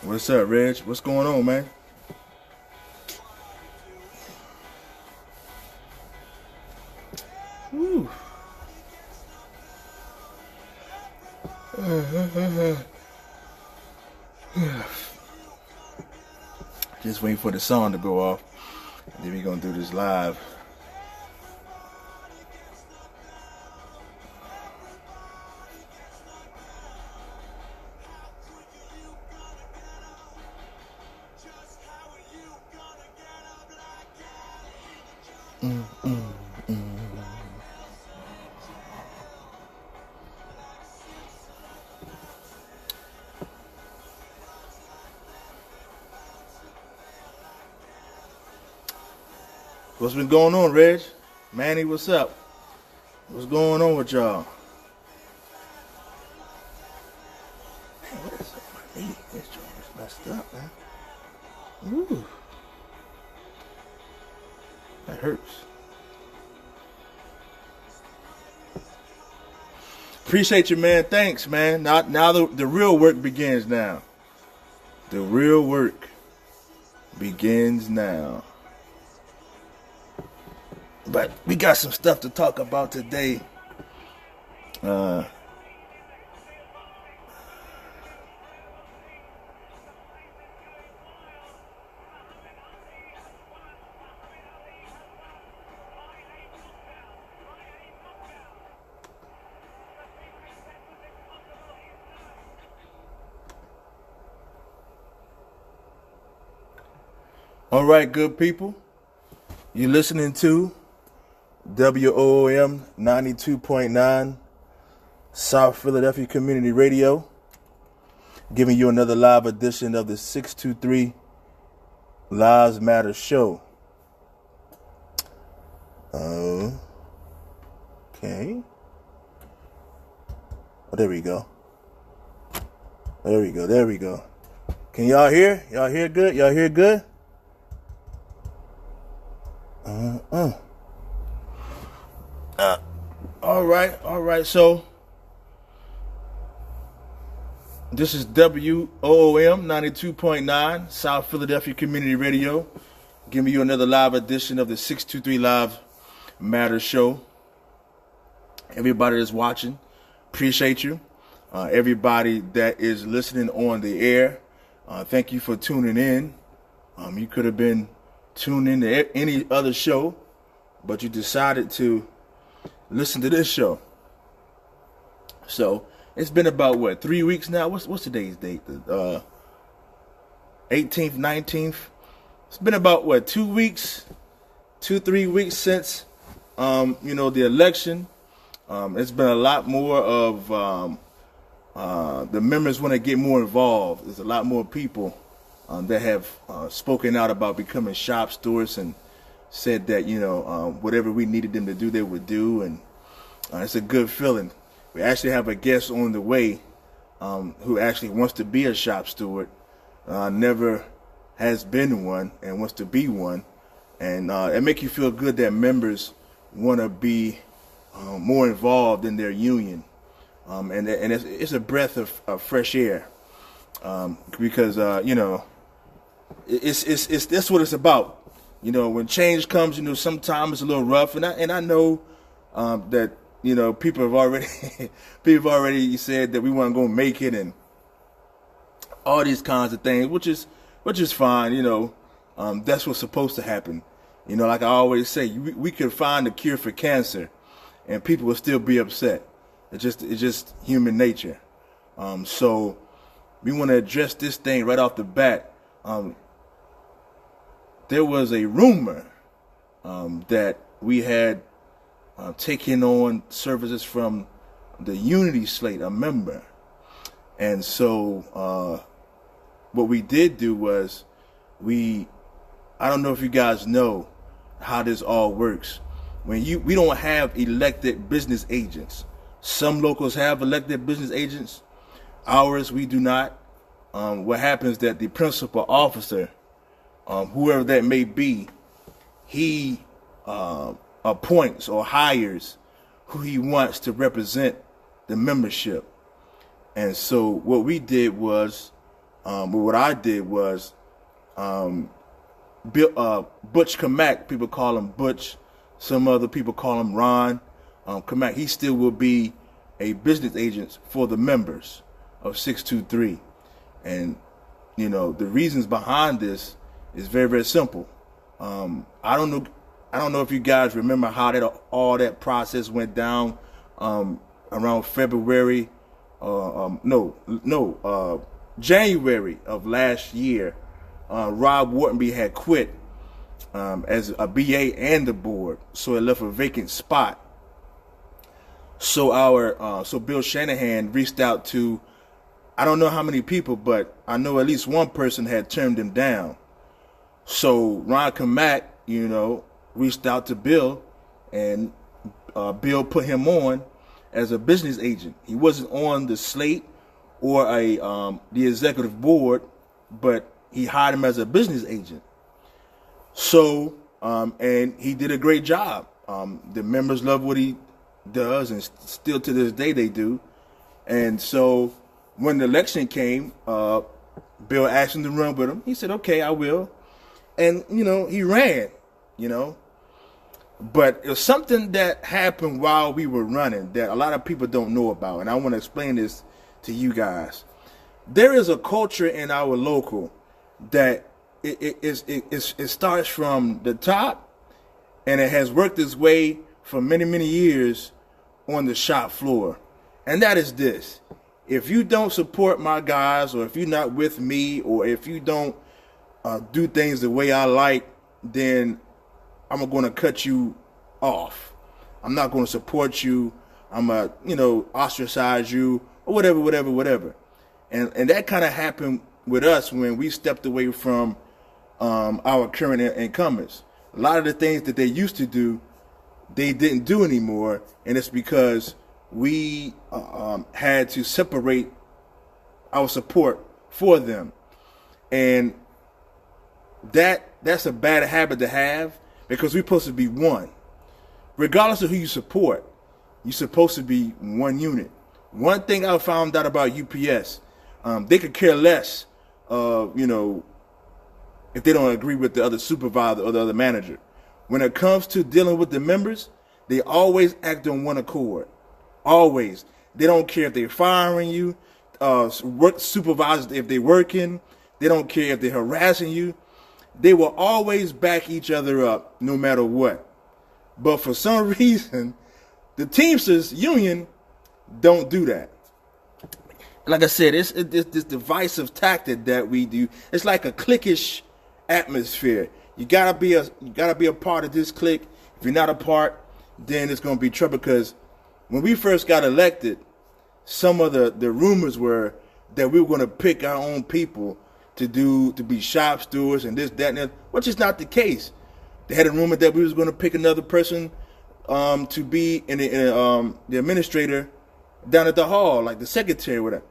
What's up, Reg? What's going on, man? Woo. Just waiting for the song to go off. Then we gonna do this live. What's been going on, Reg? Manny, what's up? What's going on with y'all? Man, what is up with my knee? This joint is messed up, man. Ooh. That hurts. Appreciate you, man. Thanks, man. Now the real work begins now. The real work begins now. But we got some stuff to talk about today. All right, good people. You're listening to WOOM 92.9 South Philadelphia Community Radio, giving you another live edition of the 623 Lives Matter show. Okay. Oh, there we go. There we go. Can y'all hear? Y'all hear good? Y'all hear good? All right. So this is WOOM 92.9 South Philadelphia Community Radio, giving you another live edition of the 623 Live Matter show. Everybody that's watching, appreciate you. Everybody that is listening on the air, thank you for tuning in. You could have been tuned in to any other show, but you decided to listen to this show. So it's been about 3 weeks now. What's today's date? The 18th, 19th. It's been about 2 weeks, 3 weeks since the election. It's been a lot more of the members want to get more involved. There's a lot more people that have spoken out about becoming shop stewards and said that whatever we needed them to do, they would do, and it's a good feeling. We actually have a guest on the way who actually wants to be a shop steward, never has been one and wants to be one, and it makes you feel good that members want to be more involved in their union, and it's a breath of fresh air, because it's that's what it's about. When change comes, sometimes it's a little rough, and I know that people have already said that we weren't going to make it, and all these kinds of things, which is fine. That's what's supposed to happen. Like I always say, we could find a cure for cancer, and people will still be upset. It's just human nature. So we want to address this thing right off the bat. There was a rumor that we had taken on services from the Unity Slate, a member. And so what we did do was I don't know if you guys know how this all works. We don't have elected business agents. Some locals have elected business agents. Ours, we do not. What happens is that the principal officer, whoever that may be, he appoints or hires who he wants to represent the membership. And so what we did was But what I did was Butch Kamak, people call him Butch. Some other people call him Ron. Kamak, he still will be a business agent for the members of 623. And, you know, the reasons behind this is very, very simple. I don't know if you guys remember how all that process went down around February, January of last year. Rob Wartenby had quit as a BA and the board, so it left a vacant spot. So so Bill Shanahan reached out to, I don't know how many people, but I know at least one person had turned him down. So Ron Kamak, you know, reached out to Bill, and Bill put him on as a business agent. He wasn't on the slate or the executive board, but he hired him as a business agent. So, and he did a great job. The members love what he does, and still to this day they do. And so when the election came, Bill asked him to run with him. He said, okay, I will. And, you know, he ran, you know. But it was something that happened while we were running that a lot of people don't know about. And I want to explain this to you guys. There is a culture in our local that it starts from the top, and it has worked its way for many, many years on the shop floor. And that is this: if you don't support my guys, or if you're not with me, or if you don't do things the way I like, then I'm going to cut you off. I'm not going to support you. I'm going to, you know, ostracize you, or whatever. And that kind of happened with us when we stepped away from our current incumbents. A lot of the things that they used to do, they didn't do anymore, and it's because we had to separate our support for them. And that's a bad habit to have, because we're supposed to be one. Regardless of who you support, you're supposed to be one unit. One thing I found out about UPS, they could care less, you know, if they don't agree with the other supervisor or the other manager. When it comes to dealing with the members, they always act on one accord. Always. They don't care if they're firing you, work supervisors if they're working. They don't care if they're harassing you. They will always back each other up no matter what. But for some reason, the Teamsters Union don't do that. Like I said, it's this divisive tactic that we do. It's like a cliquish atmosphere. You gotta be a part of this clique. If you're not a part, then it's gonna be trouble. Because when we first got elected, some of the rumors were that we were gonna pick our own people to be shop stewards and this, that, and that, which is not the case. They had a rumor that we was going to pick another person to be in the administrator down at the hall, like the secretary, whatever.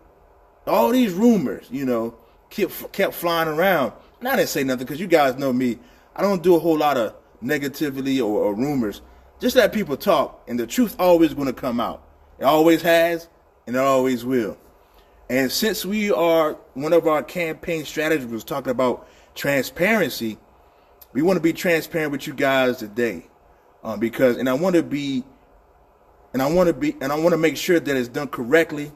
All these rumors, you know, kept flying around. And I didn't say nothing, because you guys know me. I don't do a whole lot of negativity or rumors. Just let people talk, and the truth always going to come out. It always has, and it always will. And since one of our campaign strategies was talking about transparency, we want to be transparent with you guys today, because I want to make sure that it's done correctly,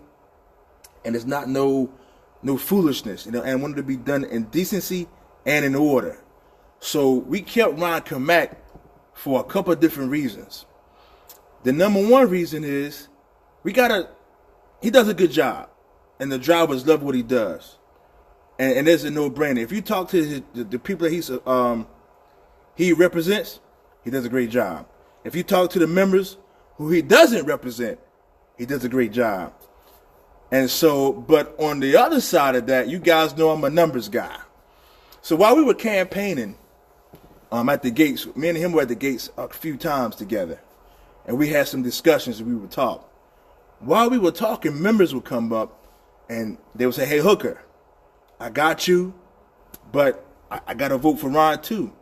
and it's not no foolishness, you know. And I want it to be done in decency and in order. So we kept Ron Kamak for a couple of different reasons. The number one reason is he does a good job. And the drivers love what he does, and there's a no-brainer. If you talk to the people that he represents, he does a great job. If you talk to the members who he doesn't represent, he does a great job. And so, but on the other side of that, you guys know I'm a numbers guy. So while we were campaigning at the gates, me and him were at the gates a few times together, and we had some discussions, and we would talk. While we were talking, members would come up, and they would say, "Hey, Hooker, I got you, but I got to vote for Ron too."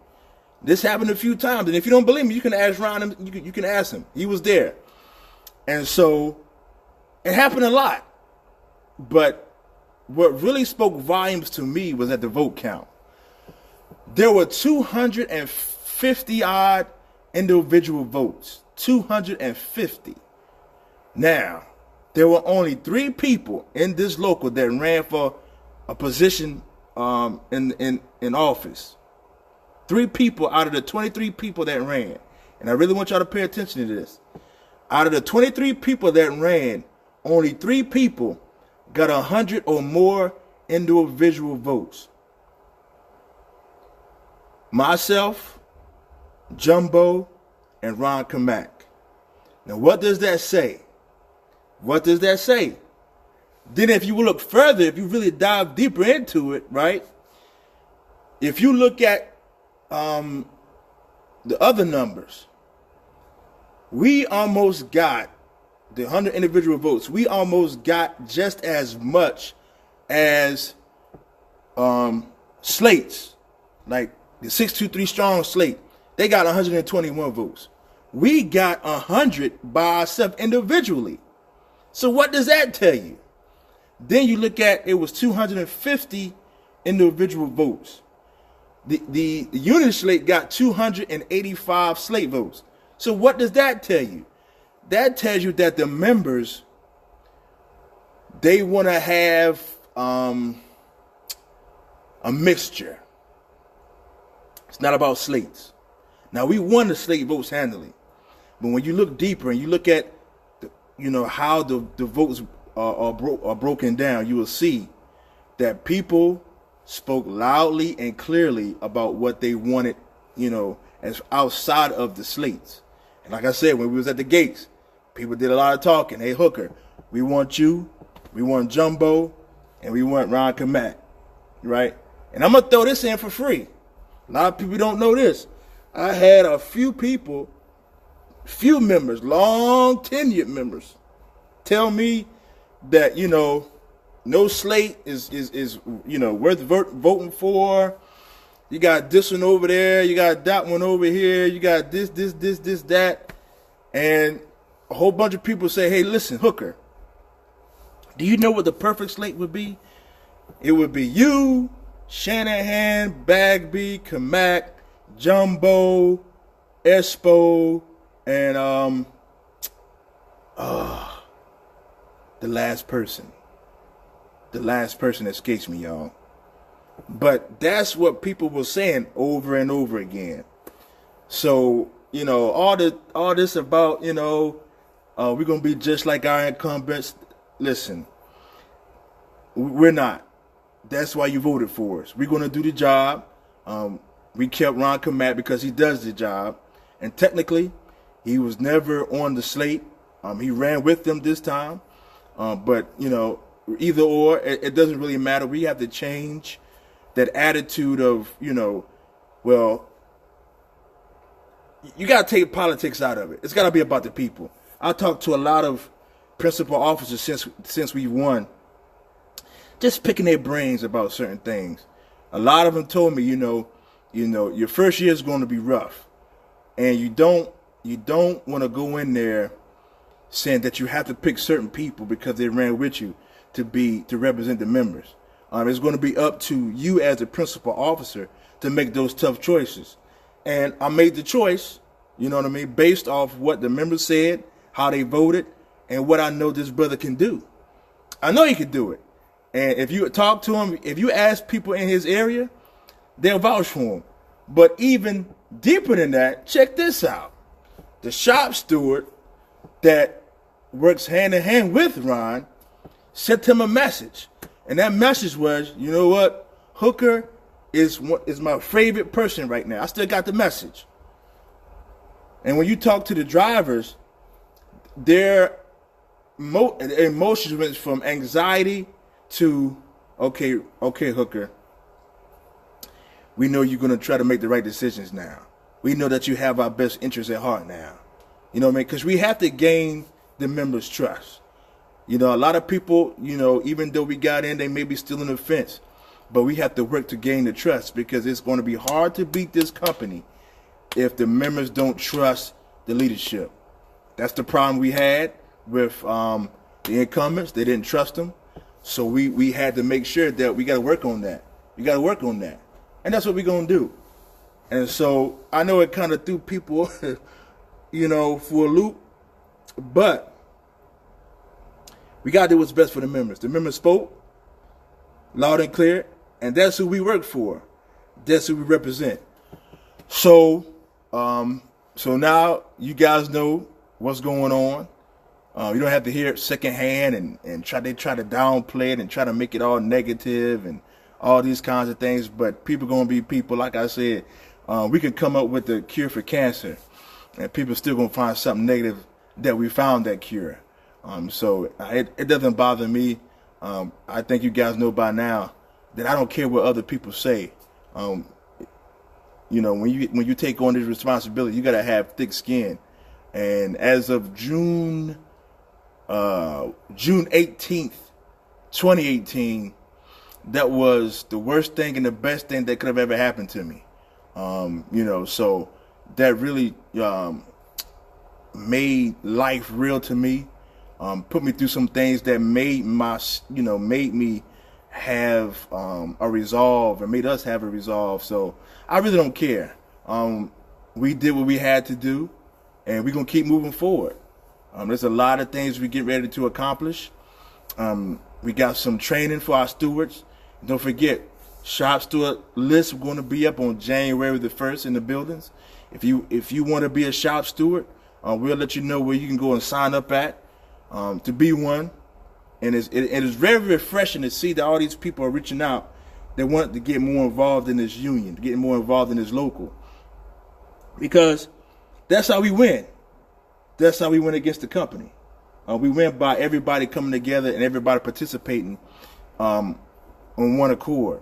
This happened a few times, and if you don't believe me, you can ask Ron. You can ask him. He was there, and so it happened a lot. But what really spoke volumes to me was at the vote count. There were 250 odd individual votes. 250. Now, there were only 3 people in this local that ran for a position in office. 3 people out of the 23 people that ran. And I really want y'all to pay attention to this. Out of the 23 people that ran, only 3 people got 100 or more individual votes. Myself, Jumbo, and Ron Kamak. Now, what does that say? What does that say? Then if you look further, if you really dive deeper into it, right? If you look at the other numbers, we almost got the 100 individual votes. We almost got just as much as Slate's, like the 623 strong Slate. They got 121 votes. We got 100 by ourselves individually. So what does that tell you? Then you look at, it was 250 individual votes. The unit slate got 285 slate votes. So what does that tell you? That tells you that the members, they want to have a mixture. It's not about slates. Now, we won the slate votes handily. But when you look deeper and you look at how the votes are broken down, you will see that people spoke loudly and clearly about what they wanted, as outside of the slates. And like I said, when we was at the gates, people did a lot of talking. Hey, Hooker, we want you, we want Jumbo, and we want Ron Kamak, right? And I'm going to throw this in for free. A lot of people don't know this. I had a few members, long tenured members, tell me that, no slate is worth voting for. You got this one over there, you got that one over here, you got this, that. And a whole bunch of people say, hey, listen, Hooker, do you know what the perfect slate would be? It would be you, Shanahan, Bagby, Kamak, Jumbo, Espo, and the last person. The last person escapes me, y'all. But that's what people were saying over and over again. So, all this about, we're gonna be just like our incumbents. Listen, we're not. That's why you voted for us. We're gonna do the job. We kept Ron Kamak because he does the job. And technically, he was never on the slate. He ran with them this time. But, either or, it doesn't really matter. We have to change that attitude of, well, you got to take politics out of it. It's got to be about the people. I talked to a lot of principal officers since we won, just picking their brains about certain things. A lot of them told me, your first year is going to be rough, and you don't want to go in there saying that you have to pick certain people because they ran with you to represent the members. It's going to be up to you as a principal officer to make those tough choices. And I made the choice, based off what the members said, how they voted, and what I know this brother can do. I know he can do it. And if you talk to him, if you ask people in his area, they'll vouch for him. But even deeper than that, check this out. The shop steward that works hand in hand with Ron sent him a message. And that message was, you know what? Hooker is my favorite person right now. I still got the message. And when you talk to the drivers, their emotions went from anxiety to, okay, Hooker, we know you're going to try to make the right decisions now. We know that you have our best interests at heart now. You know what I mean? Because we have to gain the members' trust. A lot of people, even though we got in, they may be still on the fence. But we have to work to gain the trust because it's going to be hard to beat this company if the members don't trust the leadership. That's the problem we had with the incumbents. They didn't trust them. So we had to make sure that we got to work on that. We got to work on that, and that's what we're gonna do. And so I know it kind of threw people, for a loop, but we got to do what's best for the members. The members spoke loud and clear, and that's who we work for. That's who we represent. So, so now you guys know what's going on. You don't have to hear it secondhand and try to downplay it and try to make it all negative and all these kinds of things. But people gonna be people. Like I said, we can come up with the cure for cancer, and people still gonna find something negative that we found that cure. So it doesn't bother me. I think you guys know by now that I don't care what other people say. When you take on this responsibility, you gotta have thick skin. And as of June 18th, 2018, that was the worst thing and the best thing that could have ever happened to me. So that really made life real to me. Put me through some things that made me have a resolve, and made us have a resolve. So I really don't care. We did what we had to do, and we're gonna keep moving forward. There's a lot of things we get ready to accomplish. We got some training for our stewards. Don't forget, shop steward lists are going to be up on January the 1st in the buildings. If you want to be a shop steward, we'll let you know where you can go and sign up at to be one. And it is very refreshing to see that all these people are reaching out. They want to get more involved in this union, get more involved in this local, because that's how we win. That's how we win against the company. We win by everybody coming together and everybody participating on one accord.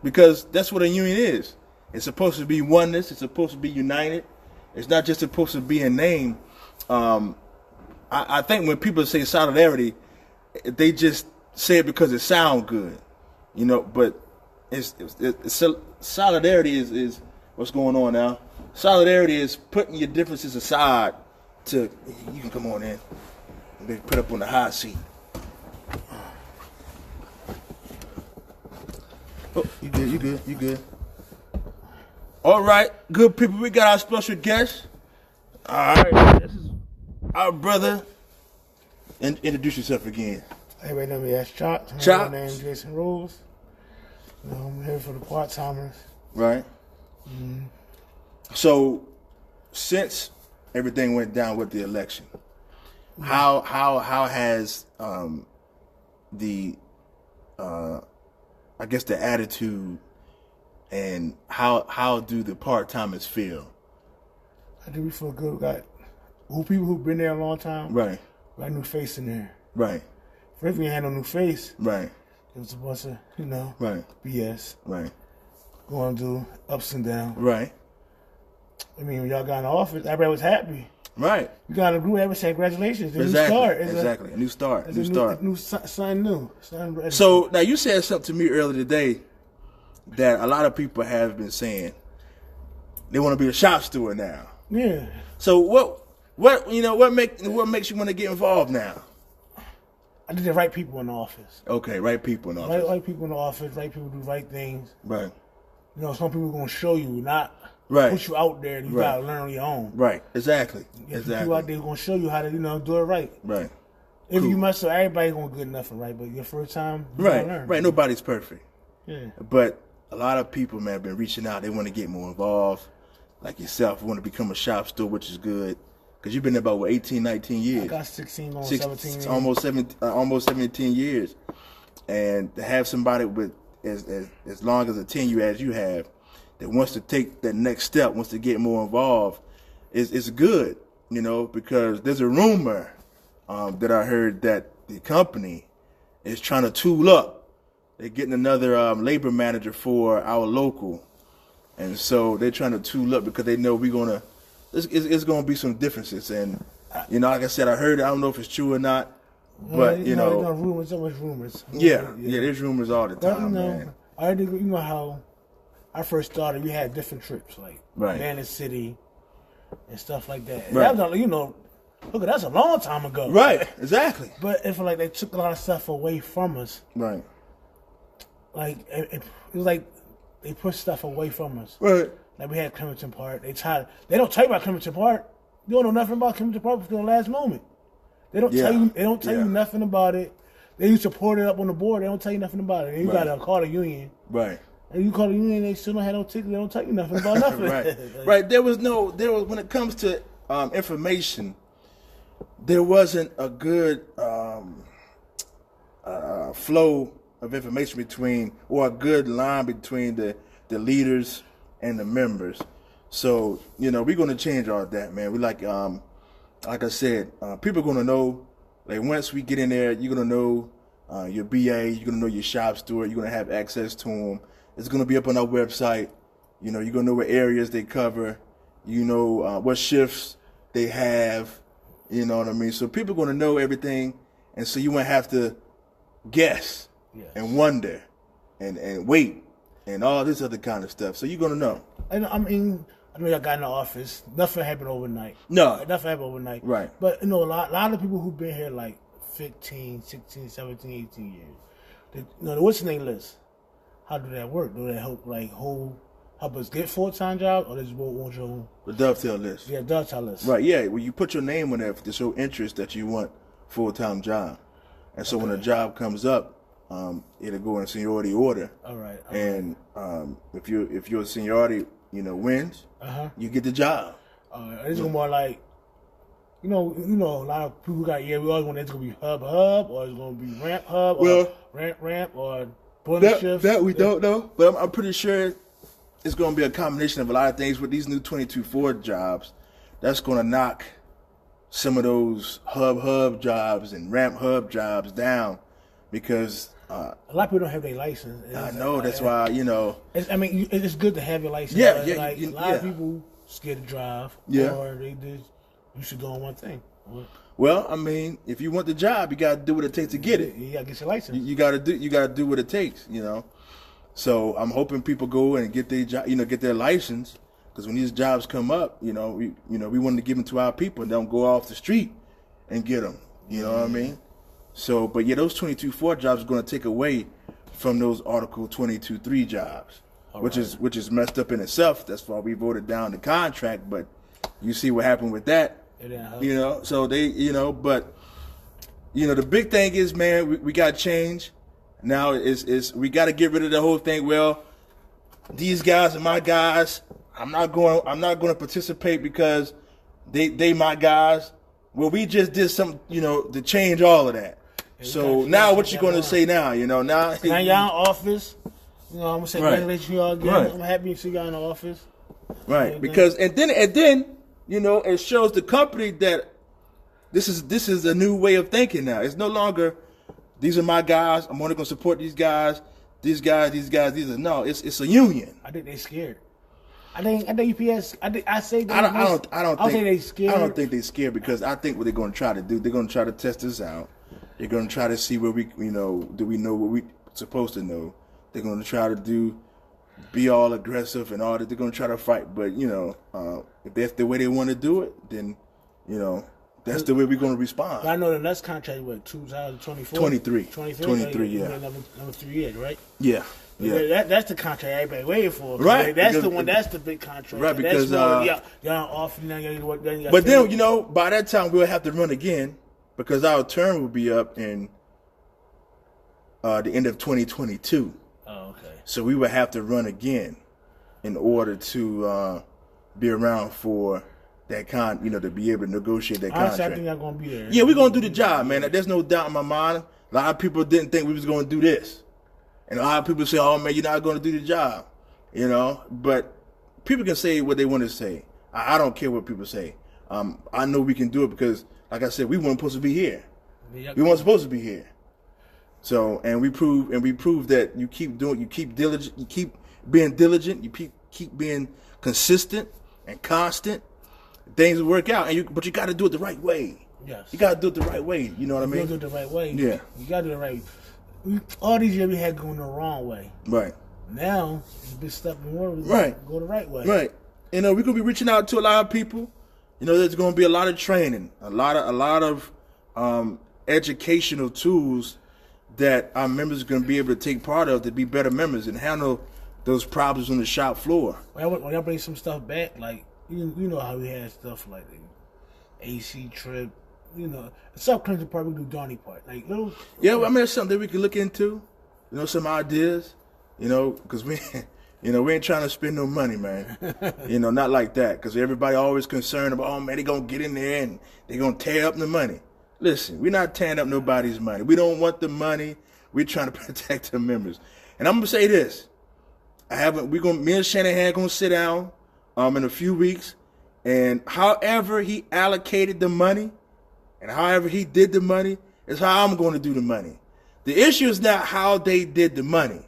Because that's what a union is. It's supposed to be oneness. It's supposed to be united. It's not just supposed to be a name. I think when people say solidarity, they just say it because it sounds good, But solidarity is what's going on now. Solidarity is putting your differences aside. You can come on in. They put up on the hot seat. Oh, you good. All right, good people. We got our special guest. All right, this is our brother. And introduce yourself again. Everybody know me as Chops. Chops. My name is Jason Rose. I'm here for the part-timers. Right. Mm-hmm. So, since everything went down with the election, how has the attitude and how do the part-timers feel? I do feel good. We got people who've been there a long time. Right. Got a new face in there. Right. First we had no new face. Right. It was a bunch of, right. BS. Right. Going through ups and downs. Right. I mean, when y'all got in the office, everybody was happy. Right. You got a group, everybody said, congratulations. Exactly. New start. Exactly. A new start. Something new. So, now you said something to me earlier today that a lot of people have been saying. They want to be a shop steward now. Yeah. So, what makes you want to get involved now? I did the right people in the office. Okay, right people in the office. Right people in the office, right people do right things. Right. Some people are going to show you, not right. put you out there, and you got to learn on your own. Right, exactly. People out there going to show you how to, do it right. Right. If you mess up, everybody's going to get nothing right, but your first time, you right. learn. Right, nobody's perfect. Yeah. But a lot of people, man, have been reaching out. They want to get more involved. Like yourself, you want to become a shop steward, which is good. Because you've been there about, 18, 19 years. I got 16, almost 17 years. Almost 17 years. And to have somebody with as long as a tenure as you have that wants to take that next step, wants to get more involved, is good, because there's a rumor that I heard that the company is trying to tool up. They're getting another labor manager for our local. And so they're trying to tool up because they know it's going to be some differences. And, like I said, I heard it. I don't know if it's true or not. But, rumors, so much rumors. Yeah, there's rumors all the time, man. I heard, how I first started, we had different trips, like Banner City and stuff like that. And right. that was, Look, that's a long time ago. Right, exactly. But it felt like they took a lot of stuff away from us. Right. Like it was like they pushed stuff away from us. Right. Like we had Clemson Park. They don't tell you about Clemson Park. You don't know nothing about Clemson Park until the last moment. They don't tell you. They don't tell you nothing about it. They used to pour it up on the board. They don't tell you nothing about it. And you gotta call the union. Right. And you call the union, they still don't have no ticket. They don't tell you nothing about nothing. Right. Right. There was when it comes to information, there wasn't a good flow of information or a good line between the leaders and the members. So, we're going to change all that, man. We like I said, people are going to know, like once we get in there, you're going to know your BA, you're going to know your shop steward, you're going to have access to them. It's going to be up on our website. You're going to know what areas they cover, what shifts they have, you know what I mean? So people are going to know everything, and so you won't have to guess and wonder and wait and all this other kind of stuff. So you're going to know. And I mean, I know y'all got in the office. Nothing happened overnight. No. Nothing happened overnight. Right. But, a lot of people who've been here like 15, 16, 17, 18 years, what's the name list? How do that work? Do they help us get full-time jobs, or they just want your own? The dovetail list. Yeah, dovetail list. Right, yeah. Well, you put your name on there to show interest that you want full-time job. And so when a job comes up, it'll go in seniority order. All right. And if your seniority, wins, you get the job. It's gonna be more like, a lot of people we always want it's gonna be hub, or it's gonna be ramp hub, or ramp, or bullet shift. That we don't know, but I'm pretty sure it's gonna be a combination of a lot of things with these new 22-4 jobs. That's gonna knock some of those hub jobs and ramp hub jobs down because a lot of people don't have their license. I know that's why it's good to have your license. Yeah, a lot of people scared to drive. Or they just you should go on one thing. Well, I mean, if you want the job, you got to do what it takes to get it. You got to get your license. You got to do what it takes. So I'm hoping people go and get their job, get their license, because when these jobs come up, we want to give them to our people and don't go off the street and get them. You know what I mean? So, but those 22-4 jobs are going to take away from those Article 22-3 jobs, which is messed up in itself. That's why we voted down the contract. But you see what happened with that. So they, but the big thing is, man, we got to change. Now is we got to get rid of the whole thing. Well, these guys are my guys. I'm not going to participate because they my guys. Well, we just did something, to change all of that. So now what you going to say now? Now y'all in office. I'm gonna say congratulations to y'all again. Right. I'm happy to see y'all in the office. Right, because and then it shows the company that this is a new way of thinking now. It's no longer these are my guys. I'm only going to support these guys. These guys. No. It's a union. I think they're scared. I think UPS. I don't think they scared. I don't think they're scared because I think what they're going to try to do. They're going to try to test this out. They're going to try to see where we do we know what we're supposed to know. They're going to try to be all aggressive and all that. They're going to try to fight. But if that's the way they want to do it, then that's the way we're going to respond. I know the next contract was 2024. 23, yeah. Number 3 years, right? Yeah. Yeah. That's the contract everybody waiting for. Right. That's the one. That's the big contract. Right. Because y'all off now. But then by that time we'll have to run again because our term will be up in the end of 2022. Oh, okay. So we would have to run again in order to be around for that to be able to negotiate that contract. I think y'all gonna be there. Yeah, we're gonna do the job, man. There's no doubt in my mind. A lot of people didn't think we was gonna do this, and a lot of people say, "Oh man, you're not gonna do the job," But people can say what they want to say. I don't care what people say. I know we can do it because, like I said, we weren't supposed to be here. We weren't supposed to be here. So, and we prove that you keep doing, you keep diligent, you keep being diligent, you keep being consistent and constant. Things will work out, but you got to do it the right way. Yes, you got to do it the right way. You know what I mean? You got to do it the right way. Yeah, you got to do it the right way. All these years we had going the wrong way. Right. Now it's a big step more. Right. Go the right way. Right. We're gonna be reaching out to a lot of people. there's going to be a lot of training, a lot of educational tools that our members are going to be able to take part of to be better members and handle those problems on the shop floor. When y'all bring some stuff back, like you know how we had stuff like the AC trip, South Clemson Park, we do Donny Park, like yeah. I mean, it's something that we can look into. Some ideas. Because we ain't trying to spend no money, man. Not like that. Because everybody always concerned about, oh man, they gonna get in there and they gonna tear up the money. Listen, we're not tearing up nobody's money. We don't want the money. We're trying to protect the members. And I'm gonna say this: me and Shanahan gonna sit down in a few weeks, and however he allocated the money, and however he did the money, is how I'm going to do the money. The issue is not how they did the money.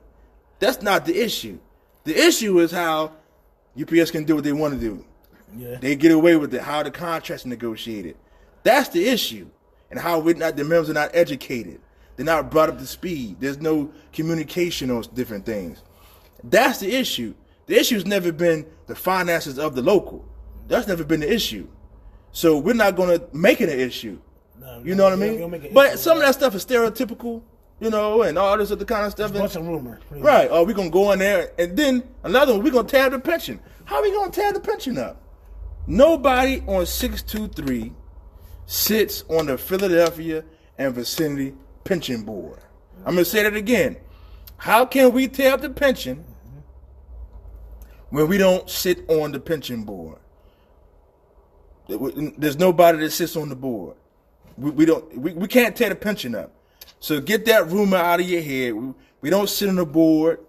That's not the issue. The issue is how UPS can do what they want to do. Yeah. They get away with it. How the contract's negotiated. That's the issue. And how the members are not educated. They're not brought up to speed. There's no communication on different things. That's the issue. The issue has never been the finances of the local. That's never been the issue. So we're not going to make it an issue. No, you know what I mean? But some of that stuff is stereotypical, and all this other kind of stuff. It's a bunch of rumor. Right. Oh, we're going to go in there. And then another one, we're going to tear the pension. How are we going to tear the pension up? Nobody on 623 sits on the Philadelphia and vicinity pension board. I'm going to say that again. How can we tear up the pension when we don't sit on the pension board? There's nobody that sits on the board. We can't tear the pension up. So get that rumor out of your head. We don't sit on the board.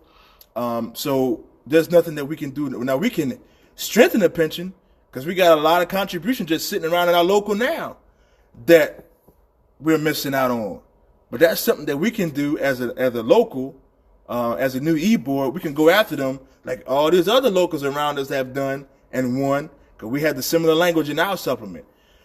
So there's nothing that we can do. Now we can strengthen the pension because we got a lot of contributions just sitting around in our local now that we're missing out on. But that's something that we can do as a local, as a new e-board. We can go after them like all these other locals around us have done and won, because we had the similar language in our supplement.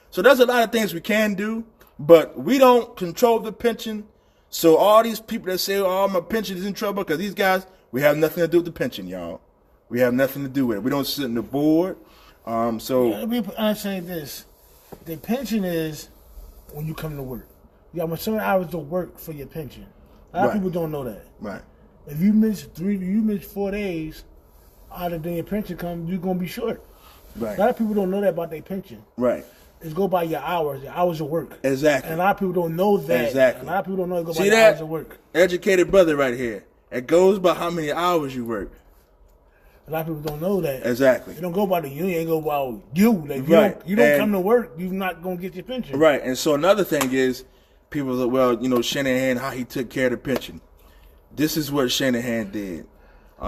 So there's a lot of things we can do, but we don't control the pension. So all these people that say, oh, my pension is in trouble because these guys, we have nothing to do with the pension, y'all. We have nothing to do with it. We don't sit on the board. I say this. The pension is when you come to work. You got certain hours to work for your pension. A lot of people don't know that. Right. If you miss 4 days out of your pension come, you're going to be short. Right. A lot of people don't know that about their pension. Right. It's go by your hours of work. Exactly. And a lot of people don't know that. Exactly. A lot of people don't know it go by your hours of work. Educated brother right here. It goes by how many hours you work. A lot of people don't know that. Exactly. It don't go by the union. It go by you. Like you don't come to work, you're not going to get your pension. Right. And so another thing is, people say, well, Shanahan, how he took care of the pension. This is what Shanahan did.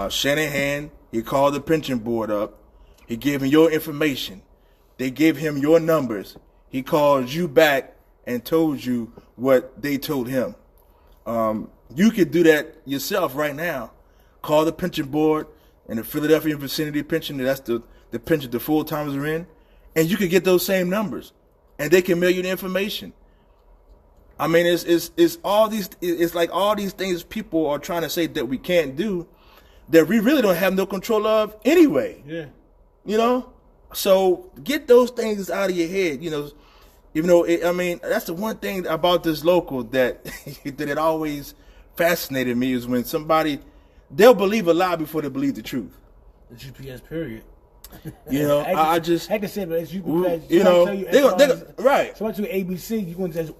Shanahan, he called the pension board up. He gave him your information. They gave him your numbers. He called you back and told you what they told him. You could do that yourself right now. Call the pension board and the Philadelphia vicinity pension. That's the pension the full-timers are in. And you could get those same numbers. And they can mail you the information. I mean, it's all these. It's like all these things people are trying to say that we can't do, that we really don't have no control of anyway. Yeah. So get those things out of your head. That's the one thing about this local that that it always fascinated me is when they'll believe a lie before they believe the truth. The GPS period. I just I can say, but it's UPS. They're right. So much to ABC, you going to just.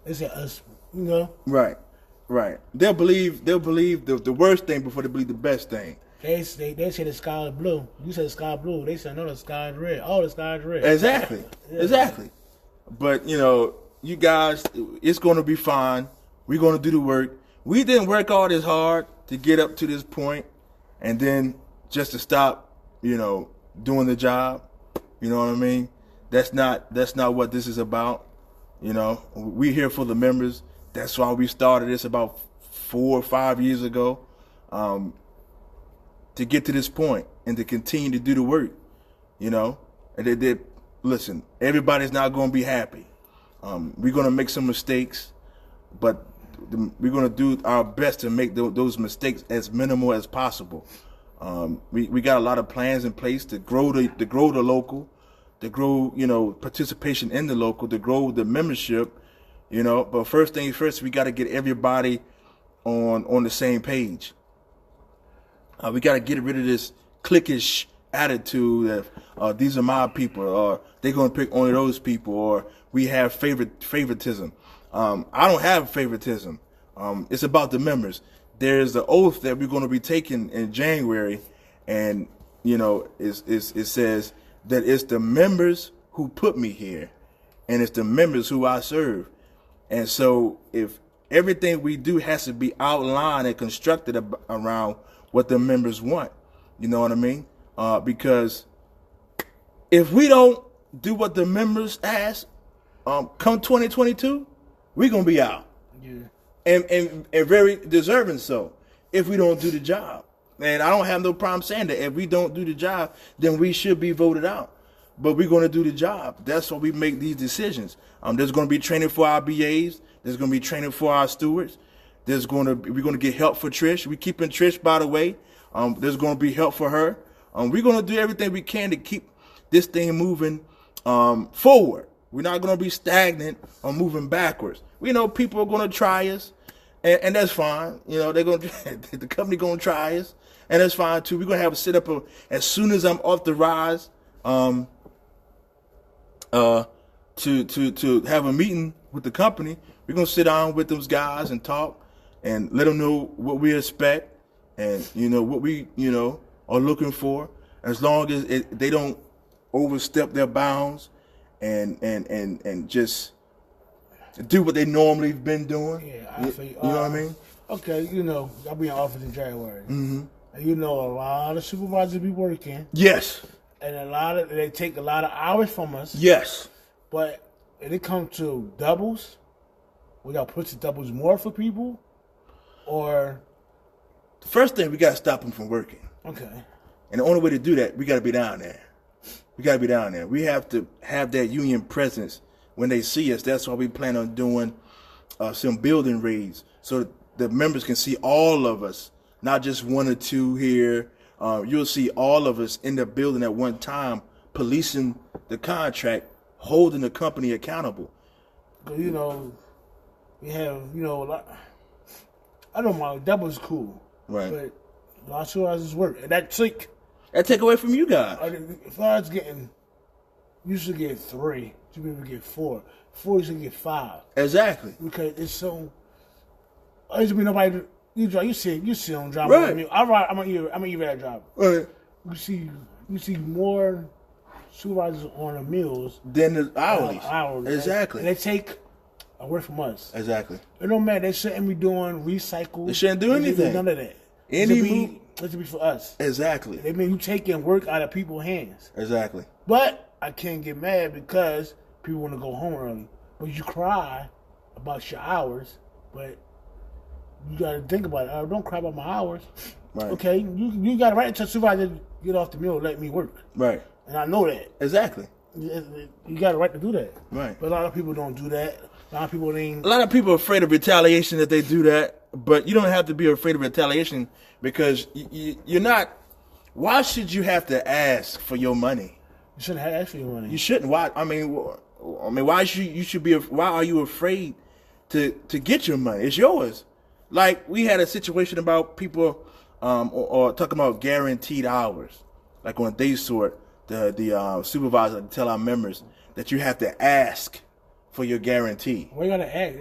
They say us, Right. They'll believe the worst thing before they believe the best thing. They say the sky is blue. You say the sky is blue. They say no, the sky is red. Oh, the sky is red. Exactly. Yeah. Exactly. But you guys, it's going to be fine. We're going to do the work. We didn't work all this hard to get up to this point, and then just to stop, doing the job. You know what I mean? That's not what this is about. We're here for the members. That's why we started this about 4 or 5 years ago, to get to this point and to continue to do the work. And listen, everybody's not going to be happy. We're going to make some mistakes, but we're going to do our best to make those mistakes as minimal as possible. We got a lot of plans in place to grow the local, to grow, participation in the local, to grow the membership, But first things first, we got to get everybody on the same page. We got to get rid of this cliquish attitude that these are my people, or they're going to pick only those people, or we have favoritism. I don't have favoritism. It's about the members. There's the oath that we're going to be taking in January, and it says that it's the members who put me here, and it's the members who I serve. And so if everything we do has to be outlined and constructed around what the members want, you know what I mean? Because if we don't do what the members ask, come 2022, we're going to be out. Yeah. And very deserving so, if we don't do the job. And I don't have no problem saying that. If we don't do the job, then we should be voted out. But we're going to do the job. That's why we make these decisions. There's going to be training for our BAs. There's going to be training for our stewards. We're going to get help for Trish. We're keeping Trish, by the way. There's going to be help for her. We're going to do everything we can to keep this thing moving forward. We're not going to be stagnant or moving backwards. We know people are going to try us, and that's fine. They're going to the company going to try us, and that's fine too. We're going to have a sit up as soon as I'm off the rise. To have a meeting with the company. We're gonna sit down with those guys and talk and let them know what we expect and what we are looking for. As long as they don't overstep their bounds and just do what they normally have been doing. Yeah, I see. You know what I mean? Okay, I'll be in office in January. Mm-hmm. And a lot of supervisors be working. Yes. And they take a lot of hours from us. Yes. But when it comes to doubles, we got to push the doubles more for people, or the first thing, we got to stop them from working. Okay. And the only way to do that, we got to be down there. We have to have that union presence when they see us. That's why we plan on doing some building raids so that the members can see all of us, not just one or two here. You'll see all of us in the building at one time, policing the contract, holding the company accountable. We have, a lot. I don't mind, that was cool. Right. But a lot of supervisors work. And that take away from you guys. If I was you should get 3. You should get 4. 4, you should get 5. Exactly. Because it's so, there should be nobody. You see on drive. Right. I'm an EVAD driver. Right. You see more supervisors on the mills than the hourlies. Exactly. And they take away from us. Exactly. It don't matter. They shouldn't be doing recycle. They shouldn't do anything. None of that. It should be for us. Exactly. They mean you taking work out of people's hands. Exactly. But I can't get mad because people want to go home early. But you cry about your hours, but you got to think about it. Don't cry about my hours. Right. Okay, you got to write to supervisor, get off the mill, let me work. Right. And I know that. Exactly. You got a right to do that. Right. But a lot of people don't do that. A lot of people are afraid of retaliation if they do that. But you don't have to be afraid of retaliation because you're not. Why should you have to ask for your money? You shouldn't have to ask for your money. You shouldn't. Why? I mean, why should be? Why are you afraid to get your money? It's yours. Like we had a situation about people or talking about guaranteed hours, like on day sort. The supervisor tell our members that you have to ask for your guarantee. We gotta ask.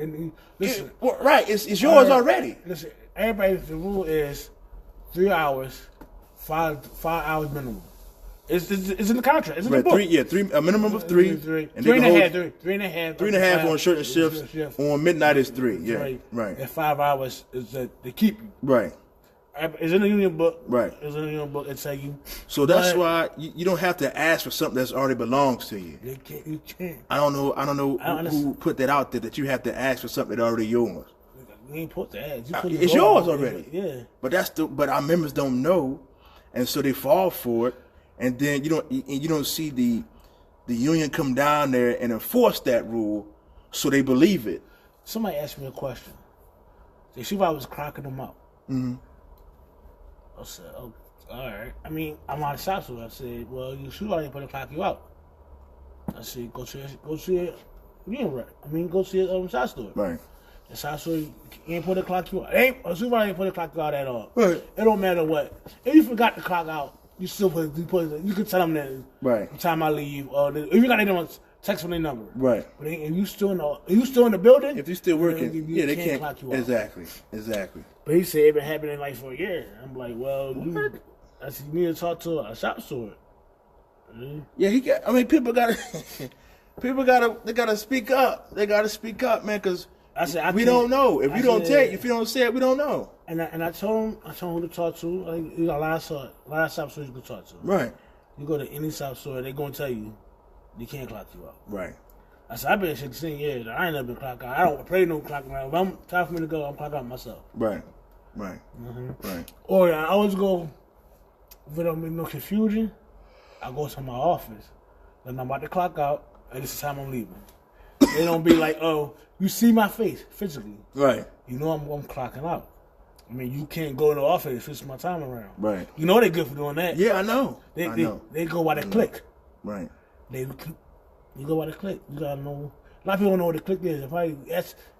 Listen, right? It's yours already. Listen, everybody. The rule is 3 hours, 5 hours minimum. It's in the contract. It's in the book. A minimum of 3. And 3.5. 3.5. 3.5 on certain shifts. On midnight is 3. Yeah, right. And 5 hours is that they keep you. Right. It's in the union book. Right. It's in the union book. It tell you. So that's why you don't have to ask for something that's already belongs to you. You can't. I don't know who put that out there that you have to ask for something that's already yours. You ain't put the ask. It's yours already. Yeah. But our members don't know, and so they fall for it, and then you don't see the union come down there and enforce that rule, so they believe it. Somebody asked me a question. They see if I was cracking them up. Mm-hmm. I said, oh, all right. I mean, I'm out of shop, so I said, well, you should already put a clock you out. I said, go see it. Yeah, right. I mean, go see it shop store. Right. The shop store, you ain't put the clock you out. A supervisor ain't put the clock out at all. Right. It don't matter what. If you forgot the clock out, you still you can tell them that. Right. The time I leave, or if you got anyone text from their number. Right. But if you still in the building, if you're still working, they can't clock you out. Exactly. But he said it been happening like for a year. I'm like, well, I said, you need to talk to a shop steward. Mm-hmm. Yeah, people gotta speak up. They gotta speak up, man, because we don't know. If you don't say it, we don't know. And I told him who to talk to. Like, you got a lot of shop stores you can talk to. Right. You go to any shop store, they gonna tell you they can't clock you out. Right. I said, I've been 16 years. I ain't never been clocked out. I don't play no clock out. If I'm time for me to go, I'm clock out myself. Right. Mm-hmm. Right. Or I always go, if it don't make no confusion, I go to my office. Then I'm about to clock out, and this is the time I'm leaving. They don't be like, oh, you see my face physically. Right. You know I'm clocking out. I mean, you can't go in the office and switch my time around. Right. You know they're good for doing that. Yeah, I know. They go by the click. Right. You go by the click. You gotta know. A lot of people don't know what the click is. If I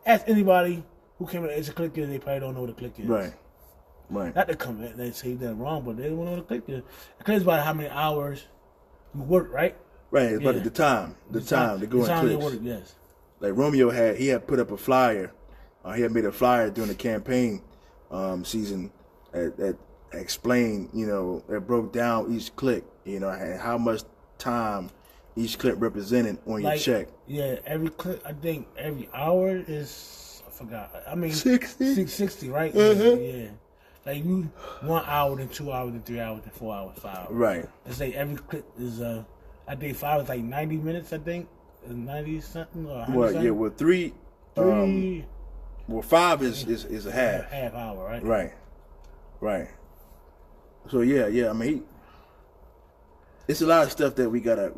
ask anybody who came in as a click is, they probably don't know what the click is. Right. Not to come in, they say that wrong, but they don't know what the click is. The click is about how many hours you work, right? Right. It's about the time. The time to go in clicks. They work, yes. Like Romeo had put up a flyer. He had made a flyer during the campaign season that explained, that broke down each click, and how much time each click represented on your check. Yeah, every click, I think every hour is, I forgot. I mean, 60, right? Mm-hmm. Yeah. Like you 1 hour, then 2 hours, then 3 hours, then 4 hours, 5 hours. Right. It's like every click is, I think 5 is like 90 minutes, I think. 90 something or 100 something. Yeah, well, 3. Well, 5 is a half. Half hour, right? Right. So yeah. I mean, it's a lot of stuff that we gotta